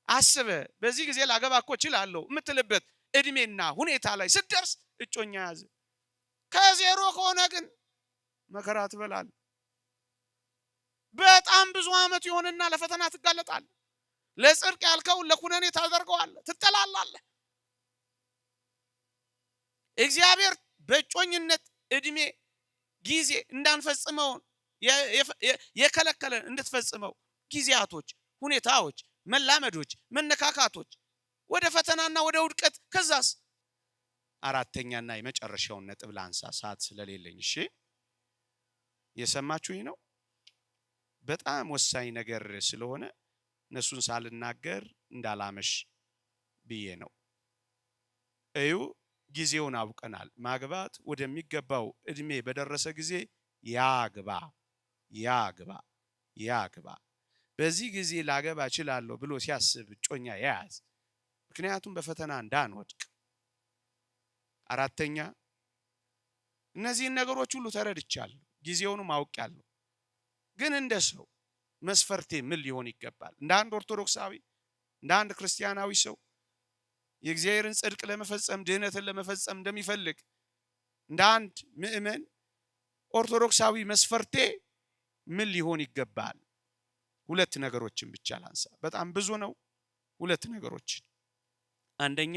አስበ በዚህ ጊዜ ላገባ እኮ እችላለሁ የምትልበት እድሜና ሁኔታ ላይ ስትደርስ እጮኛ ያዝ። ከዜሮ ከሆነ ግን መከራ ትበላል። በጣም ብዙ ዓመት ይሆንና ለፈተና ትጋለጣል። ለጽድቅ ያልከውን ለኩነኔ ታደርገዋለህ፣ ትጠላላለህ። እግዚአብሔር በእጮኝነት እድሜ ጊዜ እንዳንፈጽመው የከለከለን እንድትፈጽመው ጊዜያቶች፣ ሁኔታዎች፣ መላመዶች፣ መነካካቶች ወደ ፈተናና ወደ ውድቀት ከዛስ አራተኛና የመጨረሻውን ነጥብ ላንሳ ሰዓት ስለሌለኝ። እሺ የሰማችሁኝ ነው። በጣም ወሳኝ ነገር ስለሆነ እነሱን ሳልናገር እንዳላመሽ ብዬ ነው። እዩ ጊዜውን አውቀናል። ማግባት ወደሚገባው እድሜ በደረሰ ጊዜ ያግባ ያግባ ያግባ። በዚህ ጊዜ ላገባ እችላለሁ ብሎ ሲያስብ እጮኛ ያዝ። ምክንያቱም በፈተና እንዳንወድቅ። አራተኛ እነዚህን ነገሮች ሁሉ ተረድቻለሁ፣ ጊዜውንም አውቄያለሁ። ግን እንደ ሰው መስፈርቴ ምን ሊሆን ይገባል? እንደ አንድ ኦርቶዶክሳዊ፣ እንደ አንድ ክርስቲያናዊ ሰው የእግዚአብሔርን ጽድቅ ለመፈጸም ድህነትን ለመፈጸም እንደሚፈልግ እንደ አንድ ምእመን ኦርቶዶክሳዊ መስፈርቴ ምን ሊሆን ይገባል? ሁለት ነገሮችን ብቻ ላንሳ። በጣም ብዙ ነው። ሁለት ነገሮችን። አንደኛ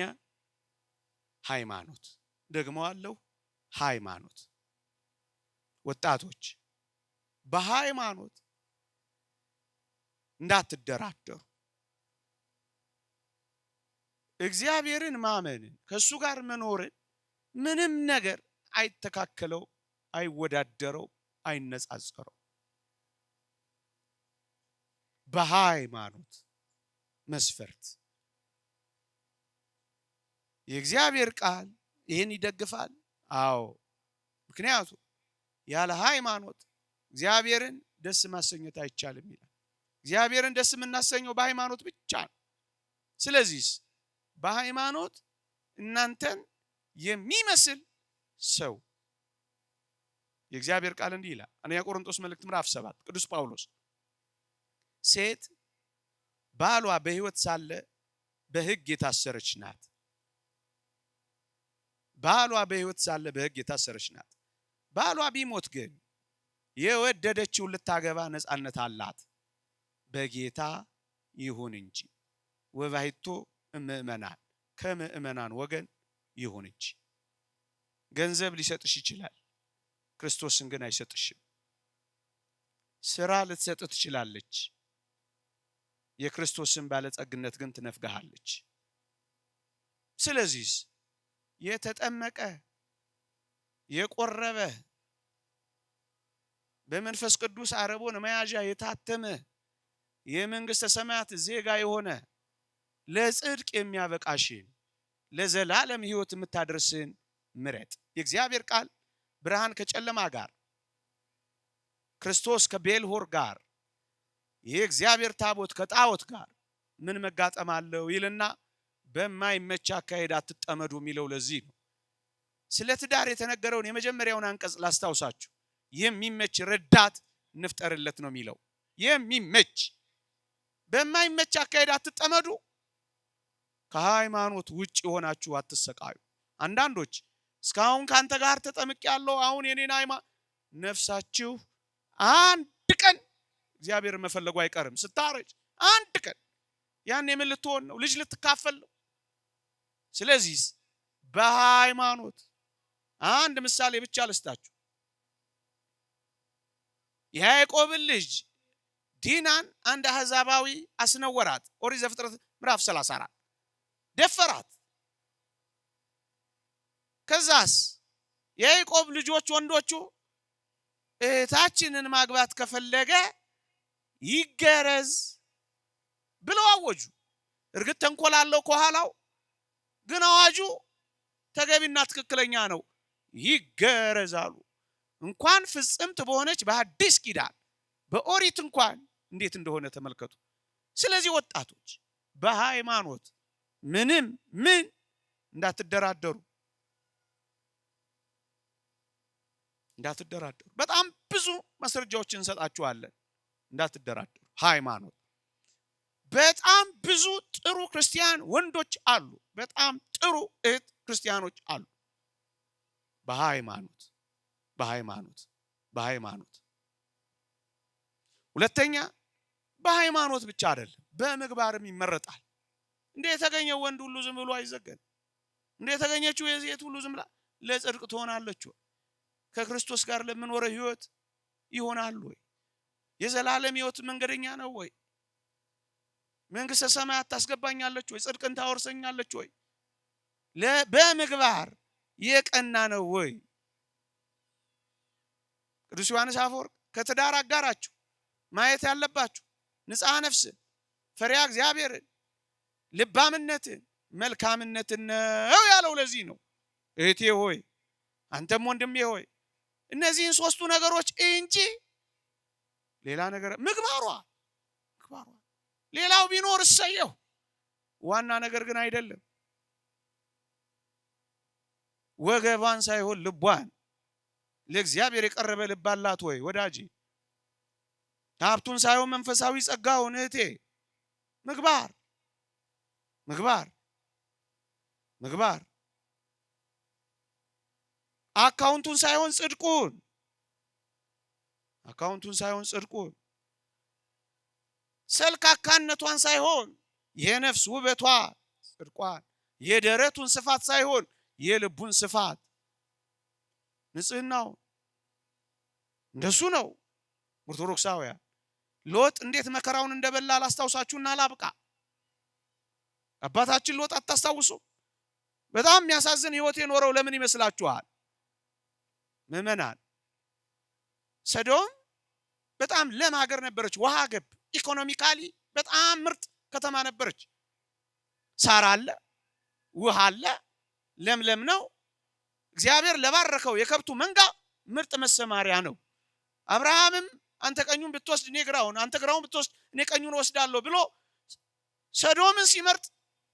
ሃይማኖት። ደግሞ አለው ሃይማኖት። ወጣቶች በሃይማኖት እንዳትደራደሩ። እግዚአብሔርን ማመንን ከሱ ጋር መኖርን ምንም ነገር አይተካከለው፣ አይወዳደረው፣ አይነጻጸረው። በሃይማኖት መስፈርት የእግዚአብሔር ቃል ይህን ይደግፋል። አዎ፣ ምክንያቱም ያለ ሃይማኖት እግዚአብሔርን ደስ ማሰኘት አይቻልም ይላል። እግዚአብሔርን ደስ የምናሰኘው በሃይማኖት ብቻ ነው። ስለዚህ በሃይማኖት እናንተን የሚመስል ሰው የእግዚአብሔር ቃል እንዲህ ይላል። አንደኛ ቆሮንቶስ መልእክት ምዕራፍ 7 ቅዱስ ጳውሎስ ሴት ባሏ በሕይወት ሳለ በሕግ የታሰረች ናት። ባሏ በሕይወት ሳለ በሕግ የታሰረች ናት። ባሏ ቢሞት ግን የወደደችውን ልታገባ ነፃነት አላት፣ በጌታ ይሁን እንጂ ወባይቶ ምእመናን ከምእመናን ወገን ይሁን እንጂ። ገንዘብ ሊሰጥሽ ይችላል፣ ክርስቶስን ግን አይሰጥሽም። ስራ ልትሰጥ ትችላለች፣ የክርስቶስን ባለጸግነት ግን ትነፍግሃለች። ስለዚህ የተጠመቀ የቆረበ በመንፈስ ቅዱስ አረቦን መያዣ የታተመ የመንግስተ ሰማያት ዜጋ የሆነ ለጽድቅ የሚያበቃሽን ለዘላለም ሕይወት የምታደርስን ምረጥ። የእግዚአብሔር ቃል ብርሃን ከጨለማ ጋር፣ ክርስቶስ ከቤልሆር ጋር፣ የእግዚአብሔር ታቦት ከጣዖት ጋር ምን መጋጠም አለው ይልና በማይመች አካሄድ አትጠመዱ የሚለው ለዚህ ነው። ስለ ትዳር የተነገረውን የመጀመሪያውን አንቀጽ ላስታውሳችሁ። የሚመች ረዳት እንፍጠርለት ነው የሚለው። የሚመች በማይመች አካሄድ አትጠመዱ። ከሃይማኖት ውጭ ሆናችሁ አትሰቃዩ። አንዳንዶች እስካሁን ካንተ ጋር ተጠምቄያለሁ፣ አሁን የኔን ሃይማኖት ነፍሳችሁ አንድ ቀን እግዚአብሔር መፈለጉ አይቀርም። ስታረጅ አንድ ቀን ያን ምን ልትሆን ነው? ልጅ ልትካፈል ነው። ስለዚህ በሃይማኖት አንድ ምሳሌ ብቻ ልስጣችሁ። የያዕቆብን ልጅ ዲናን አንድ አሕዛባዊ አስነወራት። ኦሪት ዘፍጥረት ምዕራፍ 34 ደፈራት። ከዛስ የያዕቆብ ልጆች ወንዶቹ እህታችንን ማግባት ከፈለገ ይገረዝ ብለው አወጁ። እርግጥ ተንኮል አለው ከኋላው፣ ግን አዋጁ ተገቢና ትክክለኛ ነው። ይገረዛሉ። እንኳን ፍጽምት በሆነች በአዲስ ኪዳን በኦሪት እንኳን እንዴት እንደሆነ ተመልከቱ። ስለዚህ ወጣቶች በሃይማኖት ምንም ምን እንዳትደራደሩ በጣም ብዙ ማስረጃዎችን እንሰጣችኋለን። እንዳትደራደሩ። ሃይማኖት በጣም ብዙ ጥሩ ክርስቲያን ወንዶች አሉ። በጣም ጥሩ እህት ክርስቲያኖች አሉ። በሃይማኖት ሁለተኛ በሃይማኖት ብቻ አይደለም በምግባርም ይመረጣል። እንደ የተገኘው ወንድ ሁሉ ዝም ብሎ አይዘገን። እንደ የተገኘችው የሴት ሁሉ ዝም ብላ ለጽድቅ ትሆናለች ወይ? ከክርስቶስ ጋር ለምንኖረው ህይወት ይሆናል ወይ? የዘላለም ህይወት መንገደኛ ነው ወይ? መንግስተ ሰማያት ታስገባኛለች ወይ? ጽድቅን ታወርሰኛለች ወይ? በምግባር የቀና ነው ወይ? ቅዱስ ዮሐንስ አፈወርቅ ከትዳር አጋራችሁ ማየት ያለባችሁ ንጽሐ ነፍስን፣ ፈሪሃ እግዚአብሔርን፣ ልባምነትን፣ መልካምነትን ነው ያለው። ለዚህ ነው እህቴ ሆይ አንተም ወንድሜ ሆይ እነዚህን ሶስቱ ነገሮች እንጂ ሌላ ነገር ምግባሯ ሌላው ቢኖር እሰየው፣ ዋና ነገር ግን አይደለም። ወገቧን ሳይሆን ልቧን ለእግዚአብሔር የቀረበ ልብ አላት ወይ ወዳጄ? ሀብቱን ሳይሆን መንፈሳዊ ጸጋውን እህቴ። ምግባር አካውንቱን ሳይሆን ጽድቁን ሰልካካነቷን ሳይሆን የነፍስ ውበቷ ጽድቋን፣ የደረቱን ስፋት ሳይሆን የልቡን ስፋት ንጽህናው። እንደሱ ነው ኦርቶዶክሳውያን። ሎጥ እንዴት መከራውን እንደበላ ላስታውሳችሁና ላብቃ። አባታችን ሎጥ አታስታውሱ? በጣም የሚያሳዝን ህይወት የኖረው ለምን ይመስላችኋል? ምዕመናን፣ ሰዶም በጣም ለም ሀገር ነበረች። ውሃ ገብ ኢኮኖሚካሊ በጣም ምርጥ ከተማ ነበረች። ሳር አለ፣ ውሃ አለ፣ ለምለም ነው። እግዚአብሔር ለባረከው የከብቱ መንጋ ምርጥ መሰማሪያ ነው። አብርሃምም አንተ ቀኙን ብትወስድ እኔ ግራውን፣ አንተ ግራውን ብትወስድ እኔ ቀኙን ወስዳለሁ ብሎ ሰዶምን ሲመርጥ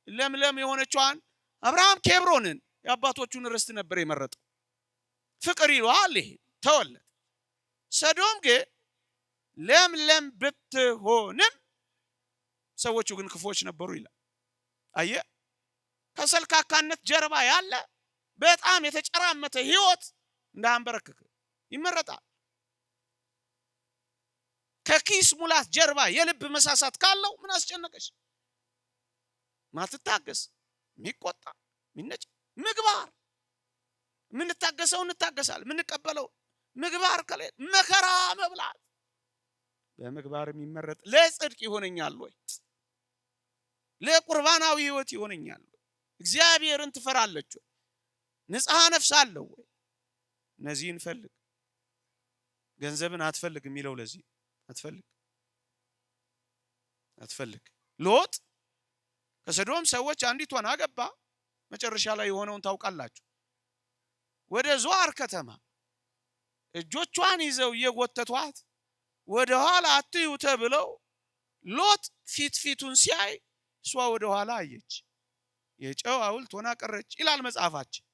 ለምለም የሆነችዋን አብርሃም ኬብሮንን የአባቶቹን ርስት ነበር የመረጠው። ፍቅር ይሏል ይሄ ተወለት። ሰዶም ግን ለምለም ብትሆንም ሰዎቹ ግን ክፎች ነበሩ ይላል። አየ ከሰልካካነት ጀርባ ያለ በጣም የተጨራመተ ህይወት እንዳንበረክክ ይመረጣል። ከኪስ ሙላት ጀርባ የልብ መሳሳት ካለው ምን አስጨነቀሽ? ማትታገስ፣ የሚቆጣ፣ የሚነጭ ምግባር። ምንታገሰው እንታገሳል፣ ምንቀበለው ምግባር ከሌለ መከራ መብላት። በምግባር የሚመረጥ ለጽድቅ ይሆነኛል ወይ? ለቁርባናዊ ህይወት ይሆነኛል ወይ? እግዚአብሔርን ትፈራለች ወይ? ንጽሐ ነፍስ አለው ወይ? እነዚህን ፈልግ። ገንዘብን አትፈልግ የሚለው ለዚህ አትፈልግ። ሎጥ ከሰዶም ሰዎች አንዲቷን አገባ። መጨረሻ ላይ የሆነውን ታውቃላችሁ። ወደ ዞአር ከተማ እጆቿን ይዘው እየጎተቷት ወደ ኋላ አትዩ ተብለው ሎጥ ፊቱን ሲያይ እሷ ወደ ኋላ አየች። የጨው ሐውልት ሆና ቀረች ይላል መጽሐፋችን።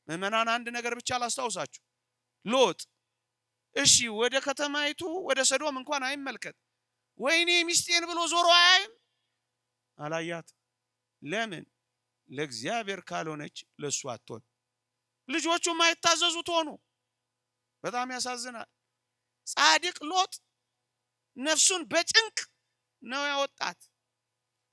ምዕመናን አንድ ነገር ብቻ ላስታውሳችሁ። ሎጥ እሺ ወደ ከተማይቱ ወደ ሰዶም እንኳን አይመልከት፣ ወይኔ ሚስቴን ብሎ ዞሮ አያይም? አላያት። ለምን? ለእግዚአብሔር ካልሆነች ለሱ አትሆን። ልጆቹ ማይታዘዙት ሆኑ። በጣም ያሳዝናል። ጻድቅ ሎጥ ነፍሱን በጭንቅ ነው ያወጣት።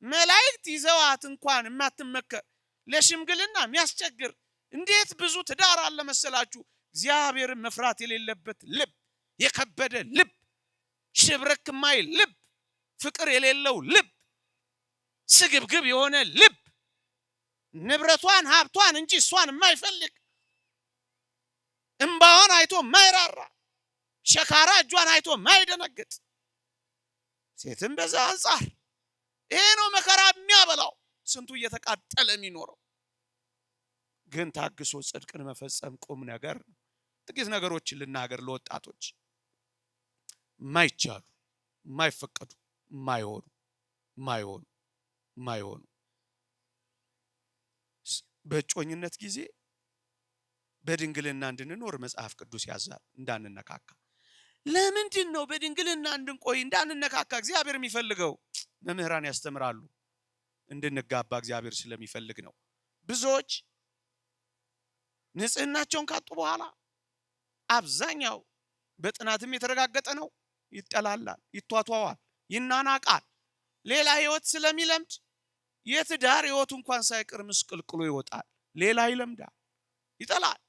መላእክት ይዘዋት እንኳን የማትመከር ለሽምግልና የሚያስቸግር እንዴት ብዙ ትዳር አለ መሰላችሁ። እግዚአብሔርን መፍራት የሌለበት ልብ፣ የከበደ ልብ፣ ሽብረክ ማይል ልብ፣ ፍቅር የሌለው ልብ፣ ስግብግብ የሆነ ልብ፣ ንብረቷን ሀብቷን እንጂ እሷን የማይፈልግ፣ እንባዋን አይቶ ማይራራ፣ ሸካራ እጇን አይቶ ማይደነግጥ ሴትም በዛ አንጻር ይሄ ነው መከራ የሚያበላው። ስንቱ እየተቃጠለ የሚኖረው ግን ታግሶ ጽድቅን መፈጸም ቁም ነገር ነው። ጥቂት ነገሮችን ልናገር ለወጣቶች። ማይቻሉ፣ ማይፈቀዱ፣ ማይሆኑ ማይሆኑ በእጮኝነት ጊዜ በድንግልና እንድንኖር መጽሐፍ ቅዱስ ያዛል። እንዳንነካካ። ለምንድን ነው በድንግልና እንድንቆይ እንዳንነካካ እግዚአብሔር የሚፈልገው? መምህራን ያስተምራሉ። እንድንጋባ እግዚአብሔር ስለሚፈልግ ነው። ብዙዎች ንጽህናቸውን ካጡ በኋላ አብዛኛው በጥናትም የተረጋገጠ ነው፣ ይጠላላል፣ ይቷቷዋል፣ ይናናቃል። ሌላ ህይወት ስለሚለምድ የትዳር ህይወቱ እንኳን ሳይቀር ምስቅልቅሎ ይወጣል። ሌላ ይለምዳል፣ ይጠላል።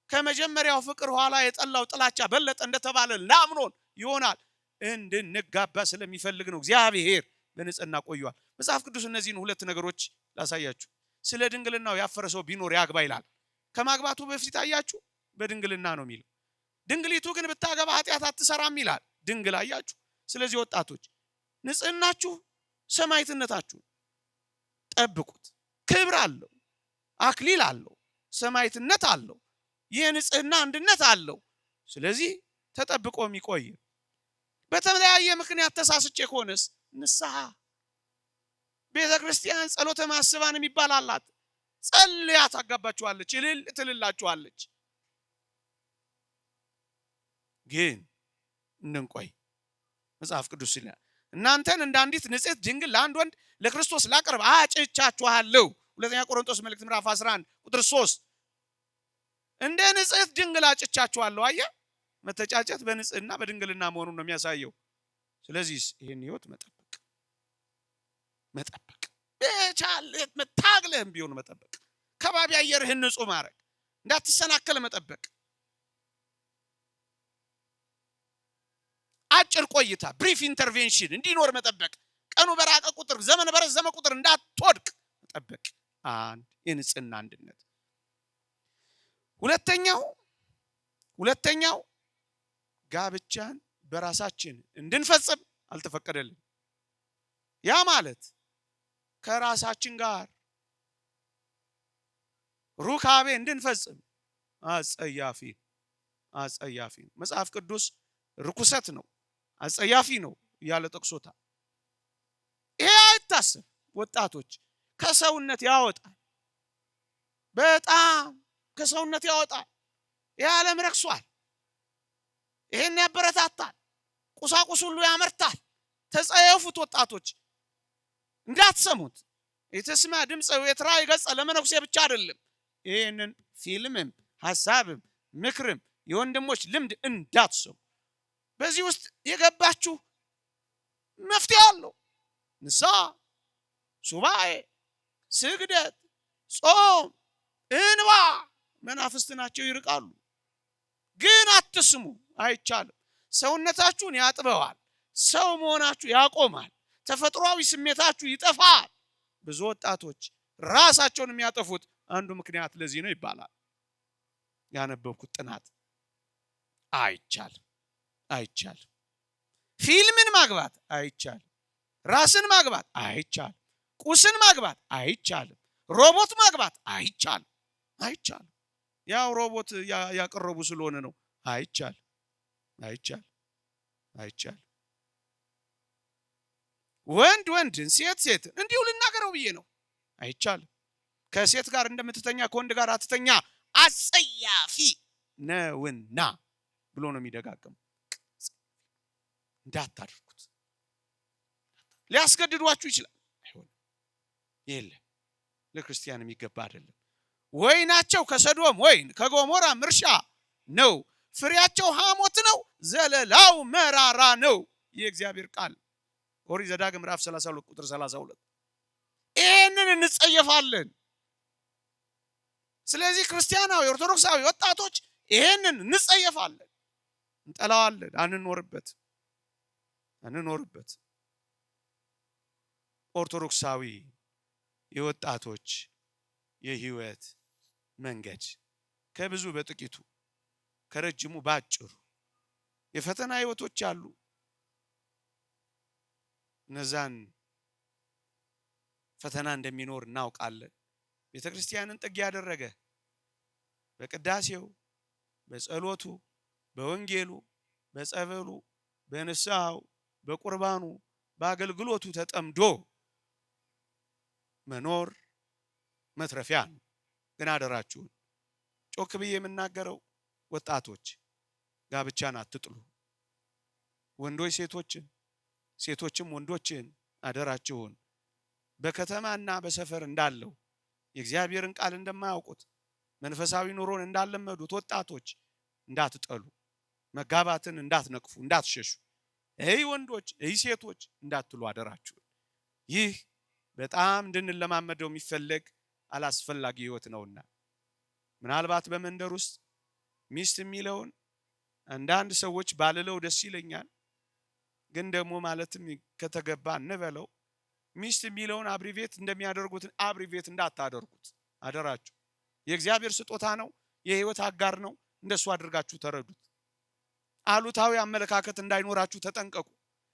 ከመጀመሪያው ፍቅር ኋላ የጠላው ጥላቻ በለጠ እንደተባለ ላምኖን ይሆናል። እንድንጋባ ስለሚፈልግ ነው እግዚአብሔር በንጽህና ቆዩዋል። መጽሐፍ ቅዱስ እነዚህን ሁለት ነገሮች ላሳያችሁ። ስለ ድንግልናው ያፈረ ሰው ቢኖር ያግባ ይላል። ከማግባቱ በፊት አያችሁ በድንግልና ነው የሚለው። ድንግሊቱ ግን ብታገባ ኃጢአት አትሰራም ይላል። ድንግል አያችሁ። ስለዚህ ወጣቶች ንጽህናችሁ ሰማዕትነታችሁ ጠብቁት። ክብር አለው፣ አክሊል አለው፣ ሰማዕትነት አለው፣ የንጽህና አንድነት አለው። ስለዚህ ተጠብቆ የሚቆይ በተለያየ ምክንያት ተሳስቼ ከሆነስ ንስሐ። ቤተክርስቲያን ጸሎተ ማስባን የሚባል አላት። ጸልያ ታጋባችኋለች፣ እልል ትልላችኋለች። ግን እንንቆይ። መጽሐፍ ቅዱስ ይላል እናንተን እንደ አንዲት ንጽሕት ድንግል ለአንድ ወንድ ለክርስቶስ ላቀርብ አጭቻችኋለሁ። ሁለተኛ ቆሮንቶስ መልእክት ምዕራፍ 11 ቁጥር 3 እንደ ንጽሕት ድንግል አጭቻችኋለሁ። አየህ፣ መተጫጨት በንጽህና በድንግልና መሆኑን ነው የሚያሳየው። ስለዚህ ይህን ህይወት መጠበቅ በቻልህ መታግለህም ቢሆን መጠበቅ፣ ከባቢ አየርህን ንጹህ ማድረግ፣ እንዳትሰናከለ መጠበቅ፣ አጭር ቆይታ ብሪፍ ኢንተርቬንሽን እንዲኖር መጠበቅ፣ ቀኑ በራቀ ቁጥር ዘመን በረዘመ ቁጥር እንዳትወድቅ መጠበቅ። አንድ የንጽህና አንድነት። ሁለተኛው ጋብቻን በራሳችን እንድንፈጽም አልተፈቀደልን። ያ ማለት ከራሳችን ጋር ሩካቤ እንድንፈጽም አጸያፊ መጽሐፍ ቅዱስ ርኩሰት ነው፣ አጸያፊ ነው እያለ ጠቅሶታል። ይሄ አይታሰብ። ወጣቶች ከሰውነት ያወጣል፣ በጣም ከሰውነት ያወጣል። የዓለም ረክሷል። ይሄን ያበረታታል፣ ቁሳቁስ ሁሉ ያመርታል። ተጸየፉት ወጣቶች፣ እንዳትሰሙት። የተስማ ድምጽ የትራይ ገጸ ለመነኩሴ ብቻ አይደለም። ይሄንን ፊልምም ሐሳብም ምክርም የወንድሞች ልምድ እንዳትሰሙ። በዚህ ውስጥ የገባችሁ መፍትሄ አለው። ንስሐ፣ ሱባኤ፣ ስግደት፣ ጾም፣ እንባ መናፍስት ናቸው፣ ይርቃሉ። ግን አትስሙ፣ አይቻልም። ሰውነታችሁን ያጥበዋል፣ ሰው መሆናችሁ ያቆማል፣ ተፈጥሯዊ ስሜታችሁ ይጠፋል። ብዙ ወጣቶች ራሳቸውን የሚያጠፉት አንዱ ምክንያት ለዚህ ነው ይባላል። ያነበብኩት ጥናት አይቻልም። ፊልምን ማግባት አይቻልም። ራስን ማግባት አይቻልም። ቁስን ማግባት አይቻልም። ሮቦት ማግባት አይቻልም። ያው ሮቦት ያቀረቡ ስለሆነ ነው። አይቻልም። ወንድን ሴት እንዲሁ ልናገረው ብዬ ነው። አይቻልም። ከሴት ጋር እንደምትተኛ ከወንድ ጋር አትተኛ፣ አጸያፊ ነውና ብሎ ነው የሚደጋገመው። እንዳታደርጉት። ሊያስገድዷችሁ ይችላል። አይሆንም። የለም፣ ለክርስቲያን የሚገባ አይደለም። ወይናቸው ከሰዶም ወይን ከጎሞራም እርሻ ነው፣ ፍሬያቸው ሐሞት ነው፣ ዘለላው መራራ ነው። የእግዚአብሔር ቃል ኦሪት ዘዳግም ምዕራፍ 32 ቁጥር 32። ይህንን እንጸየፋለን። ስለዚህ ክርስቲያናዊ ኦርቶዶክሳዊ ወጣቶች ይህንን እንጸየፋለን፣ እንጠላዋለን፣ አንኖርበት። ኦርቶዶክሳዊ የወጣቶች የህይወት መንገድ ከብዙ በጥቂቱ ከረጅሙ ባጭሩ የፈተና ህይወቶች አሉ። እነዛን ፈተና እንደሚኖር እናውቃለን። ቤተክርስቲያንን ጥግ ያደረገ በቅዳሴው፣ በጸሎቱ፣ በወንጌሉ፣ በጸበሉ፣ በንስሐው፣ በቁርባኑ፣ በአገልግሎቱ ተጠምዶ መኖር መትረፊያ ነው። ግን አደራችሁን ጮክ ብዬ የምናገረው ወጣቶች ጋብቻን አትጥሉ። ወንዶች ሴቶችን፣ ሴቶችም ወንዶችን አደራችሁን በከተማና በሰፈር እንዳለው የእግዚአብሔርን ቃል እንደማያውቁት መንፈሳዊ ኑሮን እንዳለመዱት ወጣቶች እንዳትጠሉ፣ መጋባትን እንዳትነቅፉ፣ እንዳትሸሹ፣ ወንዶች ሴቶች እንዳትሉ አደራችሁን። ይህ በጣም እንድንለማመደው የሚፈለግ አላስፈላጊ ህይወት ነውና ምናልባት በመንደር ውስጥ ሚስት የሚለውን አንዳንድ ሰዎች ባልለው ደስ ይለኛል። ግን ደግሞ ማለትም ከተገባ እንበለው ሚስት የሚለውን አብሪቬት እንደሚያደርጉት አብሪቬት እንዳታደርጉት አደራችሁ። የእግዚአብሔር ስጦታ ነው፣ የህይወት አጋር ነው። እንደሱ አድርጋችሁ ተረዱት። አሉታዊ አመለካከት እንዳይኖራችሁ ተጠንቀቁ።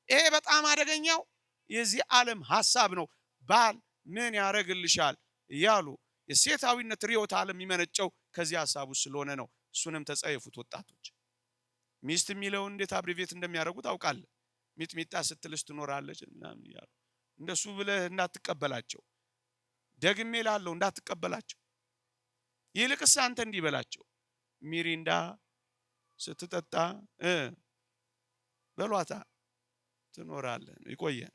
ይሄ በጣም አደገኛው የዚህ ዓለም ሐሳብ ነው። ባል ምን ያረግልሻል እያሉ የሴታዊነት ርዕዮተ ዓለም የሚመነጨው ከዚህ ሐሳቡ ስለሆነ ነው። እሱንም ተጸየፉት ወጣቶች። ሚስት የሚለውን እንዴት አብሪቬት እንደሚያደርጉት አውቃለሁ። ሚጥሚጣ ስትልስ ትኖራለች ምናምን ይላሉ። እንደሱ ብለህ እንዳትቀበላቸው፣ ደግሜ ላለው እንዳትቀበላቸው። ይልቅስ አንተ እንዲህ በላቸው፣ ሚሪንዳ ስትጠጣ በሏታ ትኖራለህ። ይቆየን።